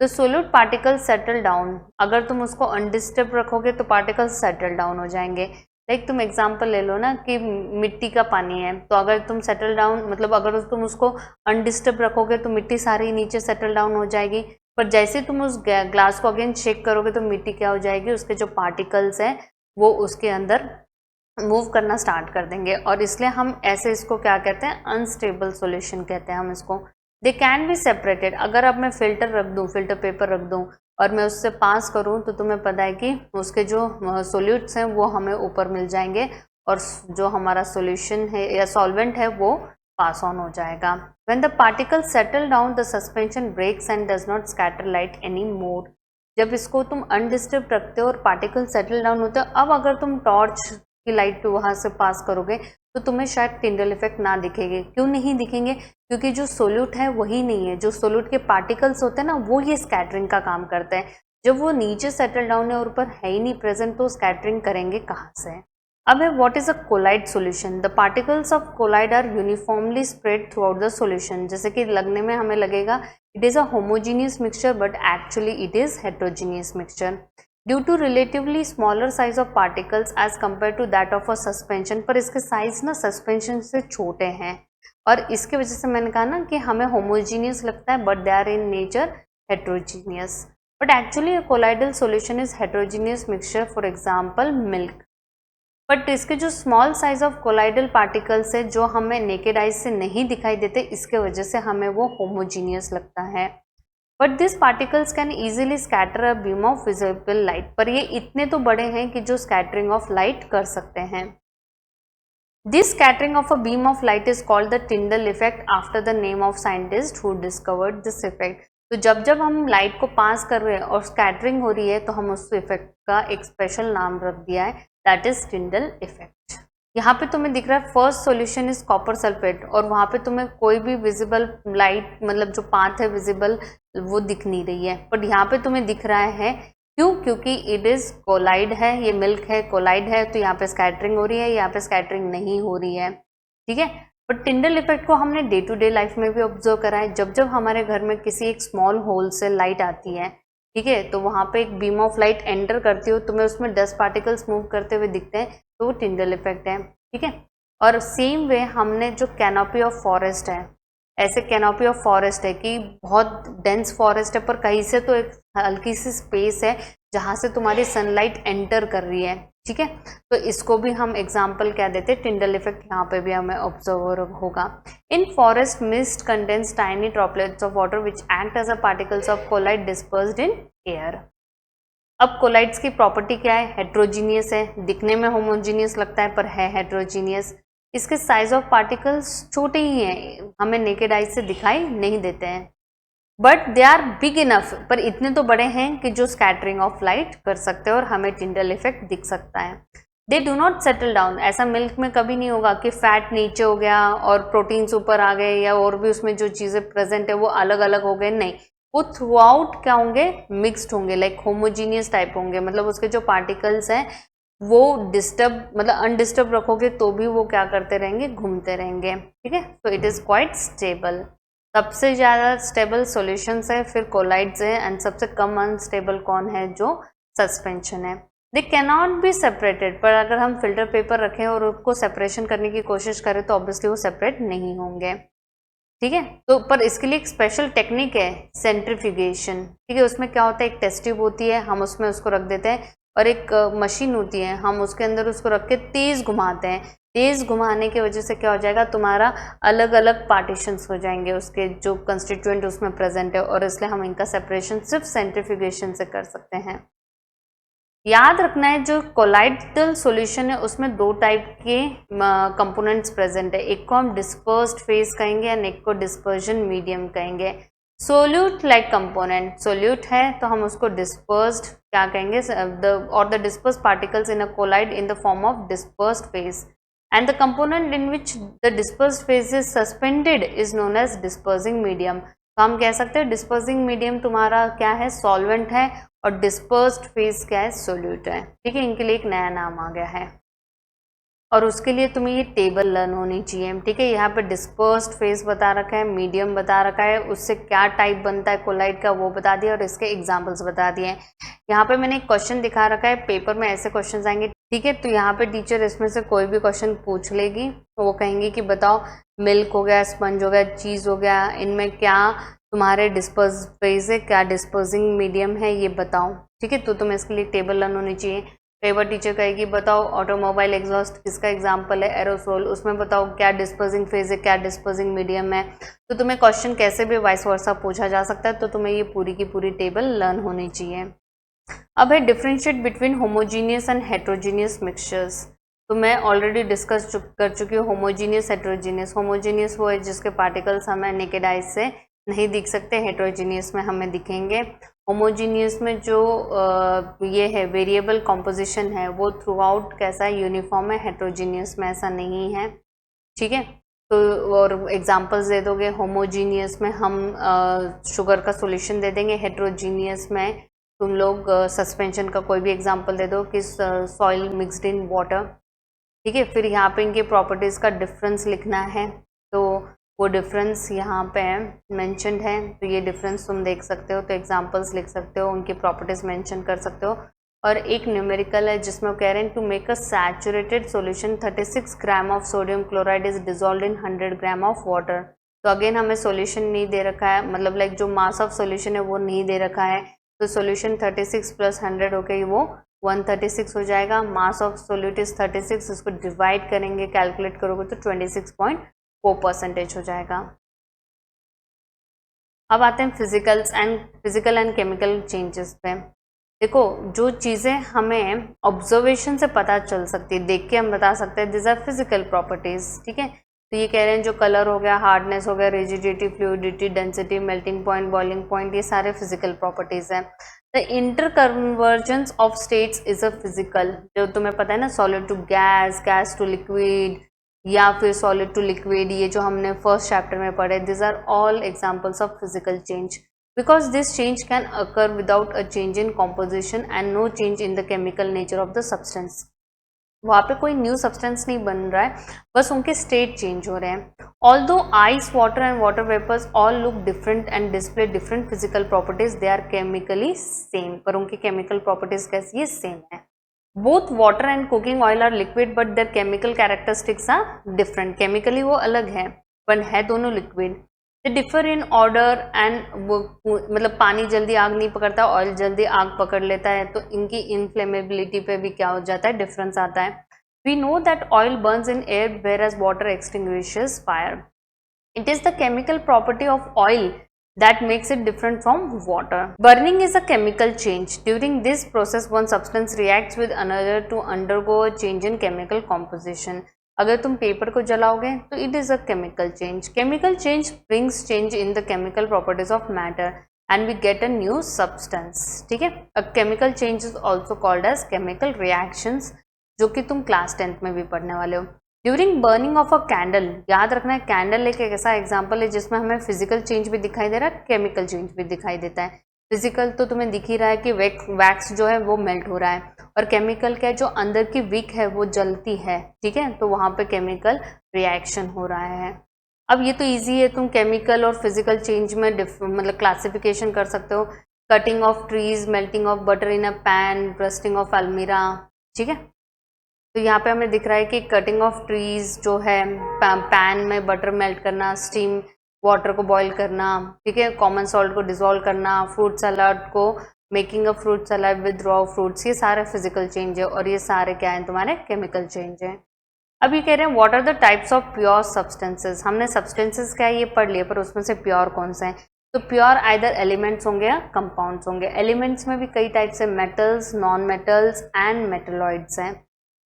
तो सोलिड पार्टिकल सेटल डाउन, अगर तुम उसको अनडिस्टर्ब रखोगे तो पार्टिकल सेटल डाउन हो जाएंगे। लाइक तुम एग्जांपल ले लो ना कि मिट्टी का पानी है, तो अगर तुम सेटल डाउन मतलब अगर तुम उसको अनडिस्टर्ब रखोगे तो मिट्टी सारी नीचे सेटल डाउन हो जाएगी, पर जैसे तुम उस ग्लास को अगेन शेक करोगे तो मिट्टी क्या हो जाएगी, उसके जो पार्टिकल्स हैं वो उसके अंदर मूव करना स्टार्ट कर देंगे। और इसलिए हम ऐसे इसको क्या कहते हैं, अनस्टेबल सॉल्यूशन कहते हैं हम इसको। दे कैन बी सेपरेटेड, अगर अब मैं फिल्टर रख दूं, फिल्टर पेपर रख दूं और मैं उससे पास करूं तो तुम्हें पता है कि उसके जो सोल्यूट्स हैं वो हमें ऊपर मिल जाएंगे और जो हमारा सॉल्यूशन है या सॉल्वेंट है वो पास ऑन हो जाएगा। When the particles settle down, the suspension breaks and does not scatter light anymore. जब इसको तुम अनडिस्टर्ब रखते हो और पार्टिकल सेटल डाउन होते हो, अब अगर तुम टॉर्च की लाइट वहां से पास करोगे तो तुम्हें शायद टिंडल इफेक्ट ना दिखेंगे। क्यों नहीं दिखेंगे? क्योंकि जो सोल्यूट है वही नहीं है, जो सोल्यूट के पार्टिकल्स होते हैं ना वो ये स्कैटरिंग का काम करते हैं। जब वो नीचे सेटल डाउन है और ऊपर है ही नहीं प्रेजेंट तो स्कैटरिंग करेंगे कहाँ से। अब है what is a colloid solution. The particles of colloid are uniformly spread throughout the solution. जैसे कि लगने में हमें लगेगा it is a homogeneous mixture but actually it is heterogeneous mixture due to relatively smaller size of particles as compare to that of a suspension. पर इसके size ना suspension से छोटे हैं और इसके वजह से मैंने कहा ना कि हमें होमोजीनियस लगता है but they are in nature heterogeneous. But actually a colloidal solution is heterogeneous mixture, for example milk। But इसके जो small size of colloidal particles है जो हमें नेकेड आइज से नहीं दिखाई देते, इसके वजह से हमें वो होमोजीनियस लगता है। But this particles can easily scatter a beam of visible light. पर ये इतने तो बड़े हैं कि जो स्कैटरिंग ऑफ लाइट कर सकते हैं। This scattering of a beam of light is called the Tyndall effect after the name of scientist who discovered this effect. तो जब जब हम लाइट को पास कर रहे हैं और स्कैटरिंग हो रही है तो हम उस इफेक्ट का एक स्पेशल नाम रख दिया है, दैट इज टिंडल इफेक्ट। यहाँ पे तुम्हें दिख रहा है first solution is copper sulphate और वहाँ पे तुम्हें कोई भी विजिबल लाइट मतलब जो पाथ है विजिबल वो दिख नहीं रही है, बट यहाँ पे तुम्हें दिख रहा है। क्यों? क्योंकि इट इज कोलाइड है, ये मिल्क है, कोलाइड है, तो यहाँ पे स्कैटरिंग हो रही है, यहाँ पे स्कैटरिंग नहीं हो रही है, ठीक है। बट टिंडल इफेक्ट को हमने डे टू डे लाइफ में भी ऑब्जर्व करा है। जब जब हमारे घर में किसी एक स्मॉल होल से लाइट आती है, ठीक है, तो वहाँ पे एक बीम ऑफ लाइट एंटर करती हो, तुम्हें उसमें डस्ट पार्टिकल्स मूव करते हुए दिखते हैं, तो वो टिंडल इफेक्ट है, ठीक है। और सेम वे हमने जो कैनोपी ऑफ फॉरेस्ट है, ऐसे कैनोपी ऑफ फॉरेस्ट है कि बहुत डेंस फॉरेस्ट है पर कहीं से तो एक हल्की सी स्पेस है जहाँ से तुम्हारी सनलाइट एंटर कर रही है, ठीक है। तो इसको भी हम एग्जाम्पल क्या देते हैं, टिंडल इफेक्ट यहाँ पे भी हमें ऑब्जर्वर होगा। In forest mist contains tiny droplets of water which act as a particles of colloid dispersed in air. अब कोलाइड्स की प्रॉपर्टी क्या है, हेट्रोजीनियस है, दिखने में होमोजीनियस लगता है पर है हेट्रोजीनियस। इसके साइज ऑफ पार्टिकल्स छोटे ही हैं, हमें नेकेड आइज से दिखाई नहीं देते हैं, but they are big enough, पर इतने तो बड़े हैं कि जो स्कैटरिंग ऑफ लाइट कर सकते हैं और हमें टिंडल इफेक्ट दिख सकता है। They do not settle down. ऐसा मिल्क में कभी नहीं होगा कि फैट नीचे हो गया और प्रोटीन्स ऊपर आ गए या और भी उसमें जो चीज़ें प्रेजेंट है वो अलग अलग हो गए, नहीं, वो थ्रू आउट क्या होंगे, मिक्स्ड होंगे, लाइक होमोजीनियस टाइप होंगे। मतलब उसके जो पार्टिकल्स हैं वो डिस्टर्ब, मतलब अनडिस्टर्ब रखोगे तो भी वो क्या करते रहेंगे, घूमते रहेंगे, ठीक है। तो इट इज़ क्वाइट स्टेबल। सबसे ज़्यादा स्टेबल सॉल्यूशंस है, फिर कोलाइड्स है, एंड सबसे कम अनस्टेबल कौन है, जो सस्पेंशन है। दे कैनॉट बी सेपरेटेड, पर अगर हम फिल्टर पेपर रखें और उसको सेपरेशन करने की कोशिश करें तो ऑब्वियसली वो सेपरेट नहीं होंगे, ठीक है। तो पर इसके लिए एक स्पेशल टेक्निक है, सेंट्रीफ्यूगेशन, ठीक है। उसमें क्या होता है, एक टेस्ट ट्यूब होती है, हम उसमें उसको रख देते हैं और एक मशीन होती है, हम उसके अंदर उसको रख के तेज़ घुमाते हैं। तेज़ घुमाने की वजह से क्या हो जाएगा, तुम्हारा अलग अलग पार्टीशंस हो जाएंगे उसके जो कंस्टिट्यूएंट उसमें प्रेजेंट है, और इसलिए हम इनका सेपरेशन सिर्फ सेंट्रीफ्यूगेशन से कर सकते हैं। याद रखना है जो कोलाइडल सॉल्यूशन है उसमें दो टाइप के कंपोनेंट्स प्रेजेंट है, एक को हम डिस्पर्स्ड फेज कहेंगे एंड एक को डिस्पर्जन मीडियम कहेंगे। सोल्यूट लाइक कंपोनेंट, सोल्यूट है तो हम उसको डिस्पर्स्ड क्या कहेंगे, the dispersed particles in a colloid in the form of dispersed phase, and the component in which the dispersed phase is suspended is known as dispersing medium. तो हम कह सकते हैं डिस्पर्सिंग मीडियम तुम्हारा क्या है, सॉल्वेंट है, और डिस्पर्स्ड फेज क्या है, सोल्यूट है, ठीक है। इनके लिए एक नया नाम आ गया है और उसके लिए तुम्हें ये टेबल लर्न होनी चाहिए, ठीक है। यहाँ पे डिस्पर्स्ड फेज बता रखा है, मीडियम बता रखा है, उससे क्या टाइप बनता है कोलाइड का वो बता दिया और इसके एग्जाम्पल्स बता दिए हैं। यहाँ पे मैंने एक क्वेश्चन दिखा रखा है, पेपर में ऐसे क्वेश्चन आएंगे, ठीक है। तो यहाँ पे टीचर इसमें से कोई भी क्वेश्चन पूछ लेगी तो वो कहेंगी कि बताओ मिल्क हो गया, स्पंज हो गया, चीज़ हो गया, इनमें क्या तुम्हारे डिस्पर्स फेज है, क्या डिस्पर्सिंग मीडियम है, ये बताओ, ठीक है। तो तुम्हें इसके लिए टेबल लर्न होनी चाहिए। कई बार टीचर कहेगी बताओ ऑटोमोबाइल एग्जॉस्ट किसका एग्जाम्पल है, एरोसोल, उसमें बताओ क्या डिस्पर्सिंग फेज है, क्या डिस्पर्सिंग मीडियम है। तो तुम्हें क्वेश्चन कैसे भी वाइस वर्सा पूछा जा सकता है, तो तुम्हें ये पूरी की पूरी टेबल लर्न होनी चाहिए। अब है differentiate between homogeneous and heterogeneous mixtures. तो मैं ऑलरेडी डिस्कस कर चुकी हूँ होमोजीनियस हेट्रोजीनियस। होमोजीनियस वो है जिसके पार्टिकल्स हमें नेकेड आइज से नहीं दिख सकते, हेट्रोजीनियस में हमें दिखेंगे। होमोजीनियस में जो ये है वेरिएबल कॉम्पोजिशन है वो थ्रू आउट कैसा है, यूनिफॉर्म है, हेट्रोजीनियस में ऐसा नहीं है, ठीक है। तो और एग्जांपल्स दे दोगे, होमोजीनियस में हम शुगर का सॉल्यूशन दे देंगे, हेट्रोजीनियस में तुम लोग सस्पेंशन का कोई भी एग्जांपल दे दो कि सॉइल मिक्सड इन वाटर, ठीक है। फिर यहाँ पे इनके प्रॉपर्टीज़ का डिफरेंस लिखना है, तो वो डिफरेंस यहाँ पे मेंशनड है, तो ये डिफरेंस तुम देख सकते हो, तो एग्जांपल्स लिख सकते हो, उनकी प्रॉपर्टीज़ मेंशन कर सकते हो। और एक न्यूमेरिकल है जिसमें वो कह रहे हैं to make a saturated solution 36 gram of sodium chloride is dissolve in 100 gram of water. तो अगेन हमें सॉल्यूशन नहीं दे रखा है, मतलब लाइक जो मास ऑफ सॉल्यूशन है वो नहीं दे रखा है, तो सॉल्यूशन 36 प्लस 100 हो गई वो 136 हो जाएगा। मास ऑफ सोल्यूट इज 36, इसको डिवाइड करेंगे, कैलकुलेट करोगे तो 26.4% हो जाएगा। अब आते हैं फिजिकल एंड केमिकल चेंजेस पे। देखो जो चीज़ें हमें ऑब्जर्वेशन से पता चल सकती है, देख के हम बता सकते हैं, दिस आर फिजिकल प्रॉपर्टीज, ठीक है। तो ये कह रहे हैं जो कलर हो गया, हार्डनेस हो गया, rigidity, fluidity, density, melting point, boiling point, ये सारे फिजिकल प्रॉपर्टीज हैं। The interconversion of states is a physical, जो तुम्हें पता है ना, solid to gas, gas to liquid, या फिर सॉलिड टू लिक्विड, ये जो हमने फर्स्ट चैप्टर में पढ़े, this are all examples of physical change, because this change can occur without a change in composition and no change in the chemical nature of the substance। वहाँ पे कोई new substance नहीं बन रहा है, बस उनके स्टेट चेंज हो रहे हैं। Although ice, water and water vapours all look different and display different physical properties, they are chemically same, पर उनकी केमिकल प्रॉपर्टीज कैसी है, सेम है। Both water and cooking oil are liquid but their chemical characteristics are different, chemically वो अलग है पर है दोनों liquid. They differ in odour and, मतलब पानी जल्दी आग नहीं पकड़ता, ऑयल जल्दी आग पकड़ लेता है, तो इनकी इनफ्लेमेबिलिटी पे भी क्या हो जाता है, डिफरेंस आता है। We know that oil burns in air whereas water extinguishes fire. It is the chemical property of oil that makes it different from water. Burning is a chemical change. During this process, one substance reacts with another to undergo a change in chemical composition. अगर तुम paper को जलाओगे तो it is a chemical change. Chemical change brings change in the chemical properties of matter and we get a new substance, ठीक है। A chemical change is also called as chemical reactions जो कि तुम class 10th में भी पढ़ने वाले हो। During burning of a candle, याद रखना है कैंडल एक ऐसा एग्जाम्पल है जिसमें हमें फिजिकल चेंज भी दिखाई दे रहा है, केमिकल चेंज भी दिखाई देता है। फिजिकल तो तुम्हें दिख ही रहा है कि वैक्स जो है वो मेल्ट हो रहा है, और केमिकल क्या है, जो अंदर की विक है वो जलती है, ठीक है, तो वहां पे केमिकल रिएक्शन हो रहा है। अब ये तो इजी है, तुम केमिकल और फिजिकल चेंज में मतलब क्लासिफिकेशन कर सकते हो। Cutting of trees, melting of butter in a pan, rusting of अलमीरा, ठीक है। तो यहाँ पे हमें दिख रहा है कि कटिंग ऑफ ट्रीज जो है, पैन में बटर मेल्ट करना, स्टीम वाटर को बॉईल करना, ठीक है, कॉमन सॉल्ट को डिजोल्व करना, फ्रूट सलाद को making a fruit salad with raw fruits, ये सारे फिजिकल चेंज है, और ये सारे क्या है तुम्हारे केमिकल चेंज है। अब ये कह रहे हैं what are the types of pure substances. हमने सब्सटेंसेस क्या है ये पढ़ लिया, पर उसमें से प्योर कौन सा है, तो प्योर आइदर एलिमेंट्स होंगे या कंपाउंड्स होंगे। एलिमेंट्स में भी कई टाइप्स है, metals, non metals and metalloids हैं,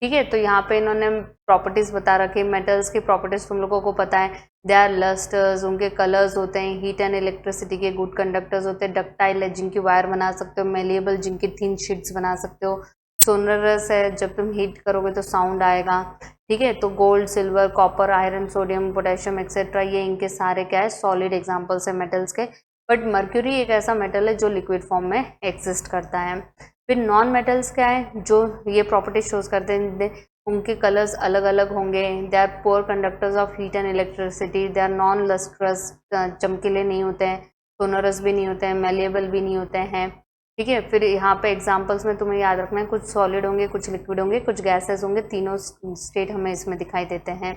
ठीक है। तो यहाँ पे इन्होंने प्रॉपर्टीज बता रखी है। मेटल्स की प्रॉपर्टीज तुम लोगों को पता है, दे आर लस्टर्स, उनके कलर्स होते हैं, हीट एंड इलेक्ट्रिसिटी के गुड कंडक्टर्स होते हैं, डक्टाइल है जिनकी वायर बना सकते हो, मेलिएबल जिनकी थिन शीट्स बना सकते हो, सोनरस है जब तुम हीट करोगे तो साउंड आएगा, ठीक है। तो gold, silver, copper, iron, sodium, potassium etcetera, ये इनके सारे क्या है सॉलिड एग्जाम्पल्स है मेटल्स के। बट मर्क्यूरी एक ऐसा मेटल है जो लिक्विड फॉर्म में एग्जिस्ट करता है। फिर नॉन मेटल्स क्या है, जो ये प्रॉपर्टी शोज करते हैं, उनके कलर्स अलग अलग होंगे, they are poor conductors of heat and electricity, they are non lustrous, चमकीले नहीं होते हैं, सोनरस भी नहीं होते हैं, मेलिएबल भी नहीं होते हैं, ठीक है। फिर यहाँ पे एग्जांपल्स में तुम्हें याद रखना है, कुछ सॉलिड होंगे, कुछ लिक्विड होंगे, कुछ गैसेस होंगे, तीनों स्टेट हमें इसमें दिखाई देते हैं।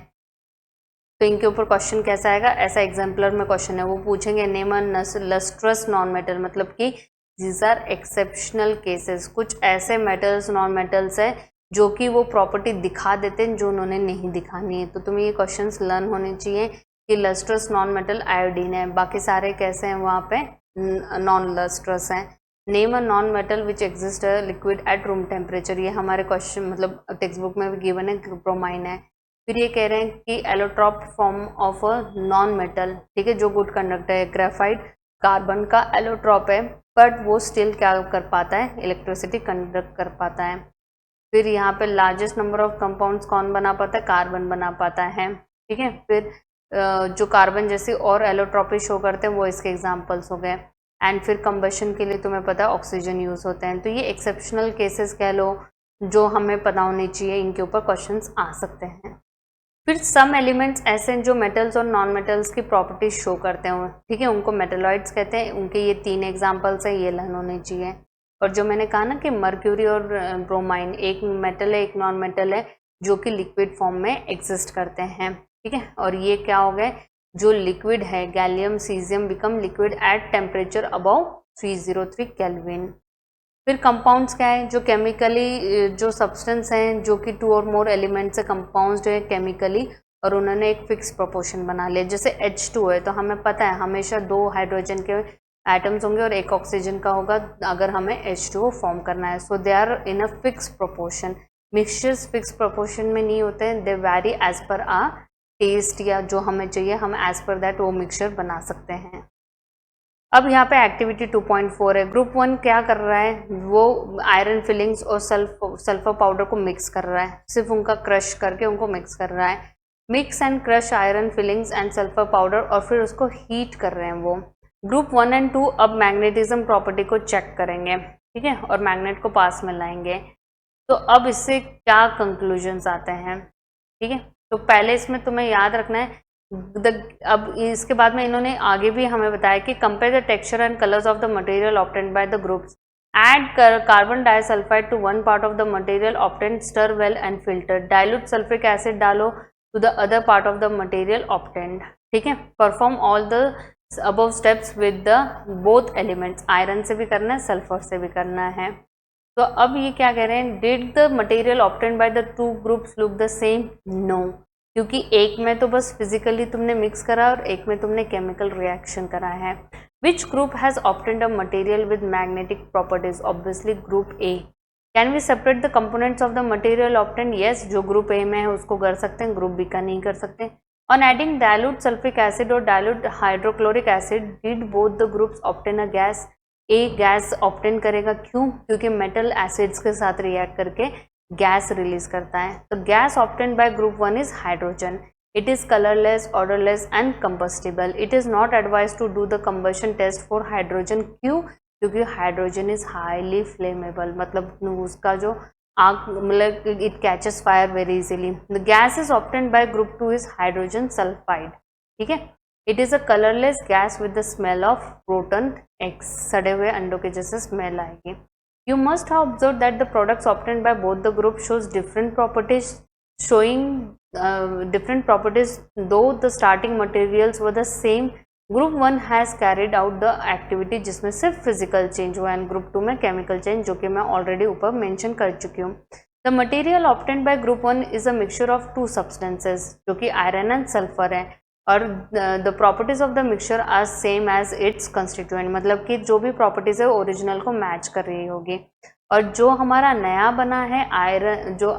तो इनके ऊपर क्वेश्चन कैसा आएगा, ऐसा एग्जाम्पलर में क्वेश्चन है, वो पूछेंगे नेम अ लस्ट्रस नॉन मेटल, मतलब कि दीज आर एक्सेप्शनल केसेस, कुछ ऐसे मेटल्स, नॉन मेटल्स है जो कि वो प्रॉपर्टी दिखा देते हैं जो उन्होंने नहीं दिखानी है। तो तुम्हें ये क्वेश्चंस लर्न होने चाहिए कि लस्ट्रस नॉन मेटल आयोडीन है, बाकी सारे कैसे हैं वहाँ पे नॉन लस्ट्रस हैं। Name a non metal which exist liquid at room temperature, ये हमारे क्वेश्चन मतलब टेक्स्ट बुक में भी गिवन है, ब्रोमाइन है। फिर ये कह रहे हैं कि allotrope form of a non metal, ठीक है, जो गुड कंडक्टर है, ग्रेफाइट कार्बन का एलोट्रॉप है, बट वो स्टिल क्या कर पाता है, इलेक्ट्रिसिटी कंडक्ट कर पाता है। फिर यहाँ पे लार्जेस्ट नंबर ऑफ कंपाउंड्स कौन बना पाता है, कार्बन बना पाता है, ठीक है। फिर जो कार्बन जैसी और एलोट्रॉपी शो करते हैं वो इसके एग्जाम्पल्स हो गए। एंड फिर कंबशन के लिए तुम्हें पता है ऑक्सीजन यूज होते हैं। तो ये एक्सेप्शनल केसेस कह लो जो हमें पता होनी चाहिए, इनके ऊपर क्वेश्चंस आ सकते हैं। फिर सम एलिमेंट्स ऐसे हैं जो मेटल्स और नॉन मेटल्स की प्रॉपर्टीज शो करते हैं, ठीक है, उनको मेटेलॉइड्स कहते हैं। उनके ये 3 एग्जाम्पल्स हैं, ये लर्न होने चाहिए। और जो मैंने कहा ना कि मर्क्यूरी और ब्रोमाइन एक मेटल है, एक नॉन मेटल है, जो कि लिक्विड फॉर्म में एग्जिस्ट करते हैं, ठीक है। और ये क्या हो गए, जो लिक्विड है gallium caesium become liquid at temperature above 303 kelvin. फिर कंपाउंड्स क्या है, जो केमिकली जो सब्सटेंस हैं जो कि 2 और मोर एलिमेंट से कंपाउंड्स है केमिकली, और उन्होंने एक फिक्स प्रोपोर्शन बना लिया। जैसे H2 है तो हमें पता है हमेशा 2 हाइड्रोजन के एटम्स होंगे और 1 ऑक्सीजन का होगा अगर हमें H2O फॉर्म करना है। So they are in a fix proportion. Mixtures fix proportion में नहीं होते हैं, दे vary as per a test, या जो हमें चाहिए हम एज पर दैट वो मिक्सचर बना सकते हैं। अब यहाँ पे एक्टिविटी 2.4 है। ग्रुप 1 क्या कर रहा है, वो आयरन फिलिंग्स और सल्फर पाउडर को मिक्स कर रहा है, सिर्फ उनका क्रश करके उनको मिक्स कर रहा है। Mix and crush iron filings and sulphur powder, और फिर उसको हीट कर रहे हैं वो। ग्रुप 1 एंड 2 अब मैग्नेटिज्म प्रॉपर्टी को चेक करेंगे, ठीक है, और मैग्नेट को पास में लाएंगे। तो अब इससे क्या कंक्लूजन्स आते हैं, ठीक है। तो पहले इसमें तुम्हें याद रखना है अब इसके बाद में इन्होंने आगे भी हमें बताया कि compare the texture and colours of the material obtained by the groups, add carbon disulphide to one part of the material obtained, stir well and filter, dilute sulphuric acid डालो to the other part of the material obtained, ठीक है। Perform all the above steps with the both elements, iron से भी करना है, sulphur से भी करना है। तो अब ये क्या कह रहे हैं, did the material obtained by the 2 groups look the same, no, क्योंकि एक में तो बस फिजिकली तुमने मिक्स करा और एक में तुमने केमिकल रिएक्शन करा है। Which group has obtained a material with magnetic properties, obviously group A. Can we separate the components of the material obtained, yes, जो ग्रुप ए में है उसको कर सकते हैं, ग्रुप बी का नहीं कर सकते। On adding dilute sulphuric acid और dilute hydrochloric acid, did both the groups obtain a gas, a gas obtain करेगा, क्यों, क्योंकि मेटल एसिड्स के साथ रिएक्ट करके गैस रिलीज करता है। तो gas obtained by group 1 is hydrogen. It is colorless, odorless and combustible. It is not advised to do the combustion test for hydrogen. क्यों? क्योंकि हाइड्रोजन इज हाईली फ्लेमेबल, मतलब उसका जो आग मतलब it catches fire very easily. The gas is obtained by group 2 is hydrogen sulphide. ठीक है, it is a colourless gas with the smell of rotten eggs. सड़े हुए अंडों के जैसे स्मेल आएगी। You must have observe that the products obtained by both the group shows different properties, showing different properties though the starting materials were the same. Group 1 has carried out the activity जिसमें सिर्फ physical change हुआ है, group 2 में chemical change, जो कि मैं already ऊपर mention कर चुकी हूँ। The material obtained by group 1 is a mixture of 2 substances, जो कि आयरन एंड सल्फर है, और the properties of the mixture are same as its constituent, मतलब कि जो भी प्रॉपर्टीज है ओरिजिनल को मैच कर रही होगी। और जो हमारा नया बना है आयरन, जो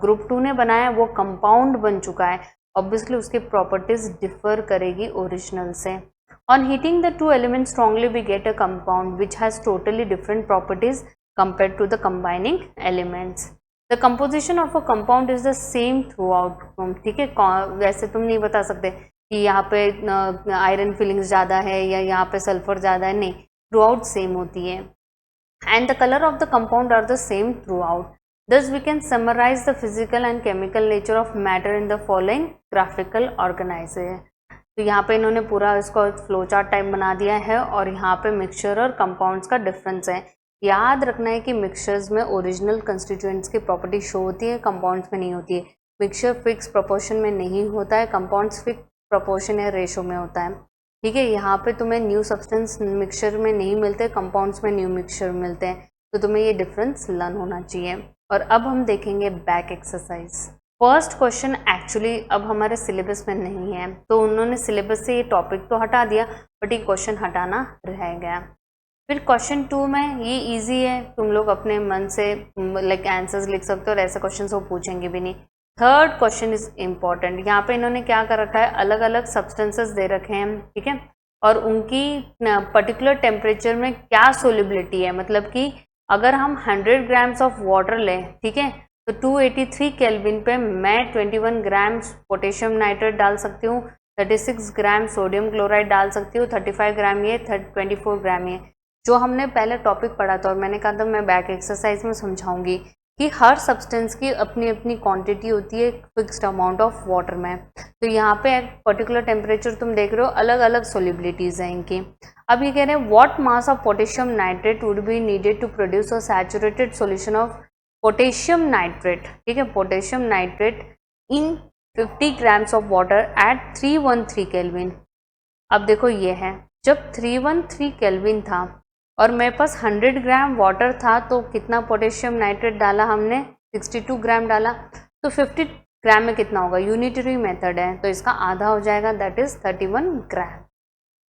ग्रुप 2 ने बनाया है वो कंपाउंड बन चुका है, ऑब्वियसली उसकी प्रॉपर्टीज डिफर करेगी ओरिजिनल से। On heating the two elements strongly we get a compound which has totally different properties compare to the combining elements. The composition of a compound is the same throughout. ठीक है, वैसे तुम नहीं बता सकते कि यहाँ पे आयरन फिलिंग्स ज़्यादा है या यहाँ पे सल्फर ज़्यादा है, नहीं, थ्रू आउट सेम होती है। And the color of the compound are the same throughout. Thus we can summarize the physical and chemical nature of matter in the following graphical organization. तो यहाँ पे इन्होंने पूरा इसको फ्लो चार्ट टाइप बना दिया है, और यहाँ पे मिक्सचर और कंपाउंड्स का डिफरेंस है। याद रखना है कि मिक्सचर्स में ओरिजिनल कंस्टिट्यूएंट्स की प्रॉपर्टी शो होती है, कंपाउंड्स में नहीं होती है। मिक्सचर फिक्स प्रोपोर्शन में नहीं होता है, कंपाउंड्स फिक्स प्रोपोर्शन या रेशो में होता है। ठीक है, यहाँ पे तुम्हें न्यू सब्सटेंस मिक्सचर में नहीं मिलते, कंपाउंड्स में न्यू मिक्सचर मिलते हैं, तो तुम्हें ये डिफरेंस लर्न होना चाहिए। और अब हम देखेंगे back exercise. First question actually अब हमारे सिलेबस में नहीं है, तो उन्होंने सिलेबस से ये टॉपिक तो हटा दिया, बट ये क्वेश्चन हटाना रह गया। फिर क्वेश्चन 2 में ये इजी है, तुम लोग अपने मन से लाइक आंसर्स लिख सकते हो, और ऐसे क्वेश्चन वो पूछेंगे भी नहीं। Third question is important. यहाँ पे इन्होंने क्या कर रखा है, अलग अलग सब्सटेंसेस दे रखे हैं, ठीक है, और उनकी पर्टिकुलर टेम्परेचर में क्या सोलिबिलिटी है, मतलब कि अगर हम 100 ग्राम्स ऑफ वाटर लें, ठीक है, तो 283 केल्विन पे मैं 21 ग्राम्स पोटेशियम नाइट्रेट डाल सकती हूँ, 36 ग्राम सोडियम क्लोराइड डाल सकती हूँ, 35 ग्राम ये, 24 ग्राम ये, जो हमने पहले टॉपिक पढ़ा था, और मैंने कहा था मैं बैक एक्सरसाइज में समझाऊंगी कि हर सब्सटेंस की अपनी अपनी क्वांटिटी होती है फिक्स्ड अमाउंट ऑफ वाटर में। तो यहाँ पे एक पर्टिकुलर टेम्परेचर तुम देख रहे हो, अलग अलग सोलिबिलिटीज हैं इनकी। अब ये कह रहे हैं what mass of potassium nitrate would be needed to produce a saturated solution of potassium nitrate. ठीक है, potassium nitrate in 50 grams of water at 313 kelvin. अब देखो ये है, जब 313 केल्विन था और मेरे पास 100 ग्राम वाटर था, तो कितना पोटेशियम नाइट्रेट डाला हमने, 62 ग्राम डाला, तो 50 ग्राम में कितना होगा, यूनिटरी मेथड है, तो इसका आधा हो जाएगा, that is 31 gram.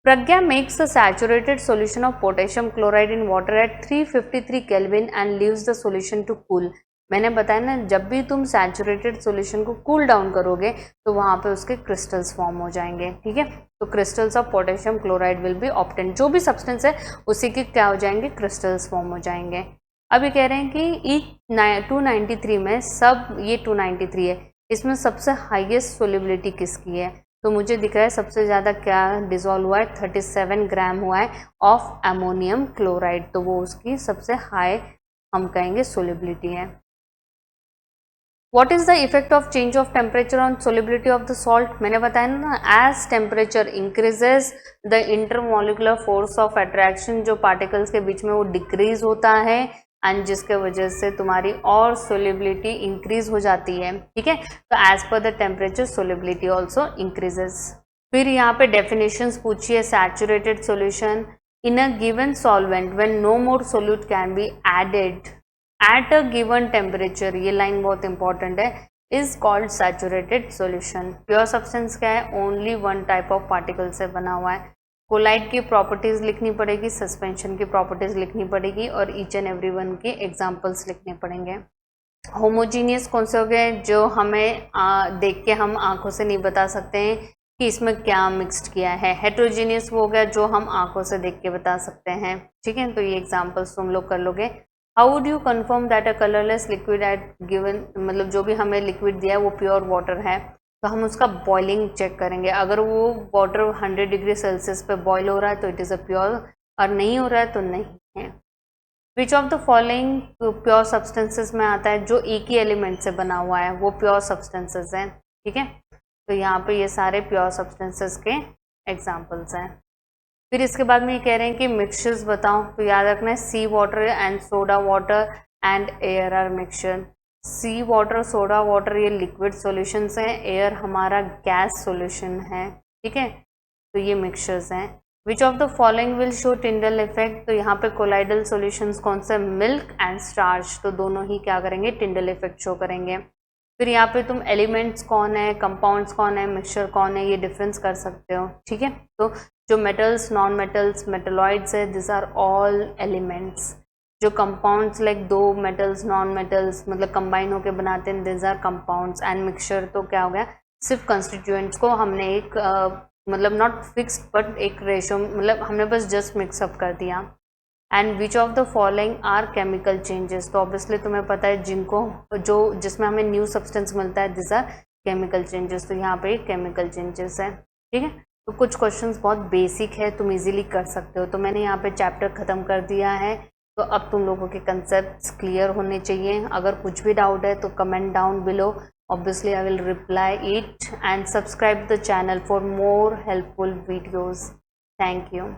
Pragya makes the saturated solution of potassium chloride in water at 353 kelvin and leaves the solution to cool. मैंने बताया ना, जब भी तुम सैचुरेटेड सॉल्यूशन को कूल डाउन करोगे तो वहाँ पे उसके क्रिस्टल्स फॉर्म हो जाएंगे। ठीक है, तो crystals of potassium chloride will be obtained, जो भी सब्सटेंस है उसी के क्या हो जाएंगे, क्रिस्टल्स फॉर्म हो जाएंगे। अब ये कह रहे हैं कि 293 में सब, ये 293 है, इसमें सबसे हाईएस्ट सोलिबिलिटी किसकी है, तो मुझे दिख रहा है सबसे ज़्यादा क्या डिजॉल्व हुआ है, 37 ग्राम हुआ है ऑफ अमोनियम क्लोराइड, तो वो उसकी सबसे हाई हम कहेंगे सोलिबिलिटी है। What is the effect of change of temperature on solubility of the salt? मैंने बताया ना, as temperature increases the intermolecular force of attraction जो particles के बीच में वो decrease होता है, एंड जिसके वजह से तुम्हारी और solubility increase हो जाती है। ठीक है, तो as per the temperature solubility also increases। फिर यहाँ पे definitions पूछिए, saturated solution in a given solvent when no more solute can be added at a given temperature, ये लाइन बहुत इंपॉर्टेंट है, is called saturated solution. Pure substance क्या है, only one type of particle से बना हुआ है। कोलाइड की प्रॉपर्टीज लिखनी पड़ेगी, सस्पेंशन की प्रॉपर्टीज लिखनी पड़ेगी, और ईच एंड एवरी वन के एग्जाम्पल्स लिखने पड़ेंगे। होमोजीनियस कौन से हो गए, जो हमें देख के हम आंखों से नहीं बता सकते हैं कि इसमें क्या मिक्सड किया है। हेट्रोजीनियस वो हो गया जो हम आंखों से देख के बता सकते हैं। ठीक है, तो ये एग्जाम्पल्स तुम लोग कर लोगे। How would you confirm that a colourless liquid at given, मतलब जो भी हमें लिक्विड दिया है वो प्योर वाटर है, तो हम उसका बॉइलिंग चेक करेंगे। अगर वो वाटर 100 डिग्री सेल्सियस पे बॉयल हो रहा है तो इट इज़ अ प्योर, और नहीं हो रहा है तो नहीं है। विच of the following pure substances में आता है जो एक ही एलिमेंट से बना हुआ है, वो प्योर सब्सटेंसेस हैं, ठीक है। तो यहाँ पे ये सारे प्योर सब्सटेंसेस के एग्जाम्पल्स हैं। फिर इसके बाद में ये कह रहे हैं कि मिक्सचर्स बताओ, तो याद रखना है sea water and soda water and air are mixture. Sea water, soda water ये लिक्विड सॉल्यूशंस हैं, एयर हमारा गैस सॉल्यूशन है, ठीक है। तो ये मिक्सचर्स हैं। Which of the following will show Tyndall effect, तो यहाँ पे कोलाइडल सॉल्यूशंस कौन से, मिल्क एंड स्टार्च, तो दोनों ही क्या करेंगे, टिंडल इफेक्ट शो करेंगे। फिर यहाँ पे तुम एलिमेंट्स कौन है, कंपाउंड्स कौन है, मिक्सचर कौन है, ये डिफरेंस कर सकते हो, ठीक है। तो जो मेटल्स, नॉन मेटल्स, मेटलॉइड्स है, दिस आर ऑल एलिमेंट्स। जो कंपाउंड्स लाइक दो मेटल्स, नॉन मेटल्स मतलब कंबाइन होकर बनाते हैं, this are compounds. And mixture तो क्या हो गया, सिर्फ कंस्टिट्यूएंट्स को हमने एक मतलब नॉट फिक्स्ड बट एक रेशो, मतलब हमने बस जस्ट मिक्सअप कर दिया। And which of the following are chemical changes, तो ऑब्वियसली तुम्हें पता है जिनको जो जिसमें हमें न्यू सब्सटेंस मिलता है, दिस आर केमिकल चेंजेस, तो यहाँ पे केमिकल चेंजेस है, ठीक है। तो कुछ क्वेश्चंस बहुत बेसिक है, तुम इजीली कर सकते हो। तो मैंने यहाँ पे चैप्टर ख़त्म कर दिया है, तो अब तुम लोगों के कंसेप्ट्स क्लियर होने चाहिए। अगर कुछ भी डाउट है तो comment down below, obviously I will reply it, and subscribe the channel for more helpful videos. Thank you.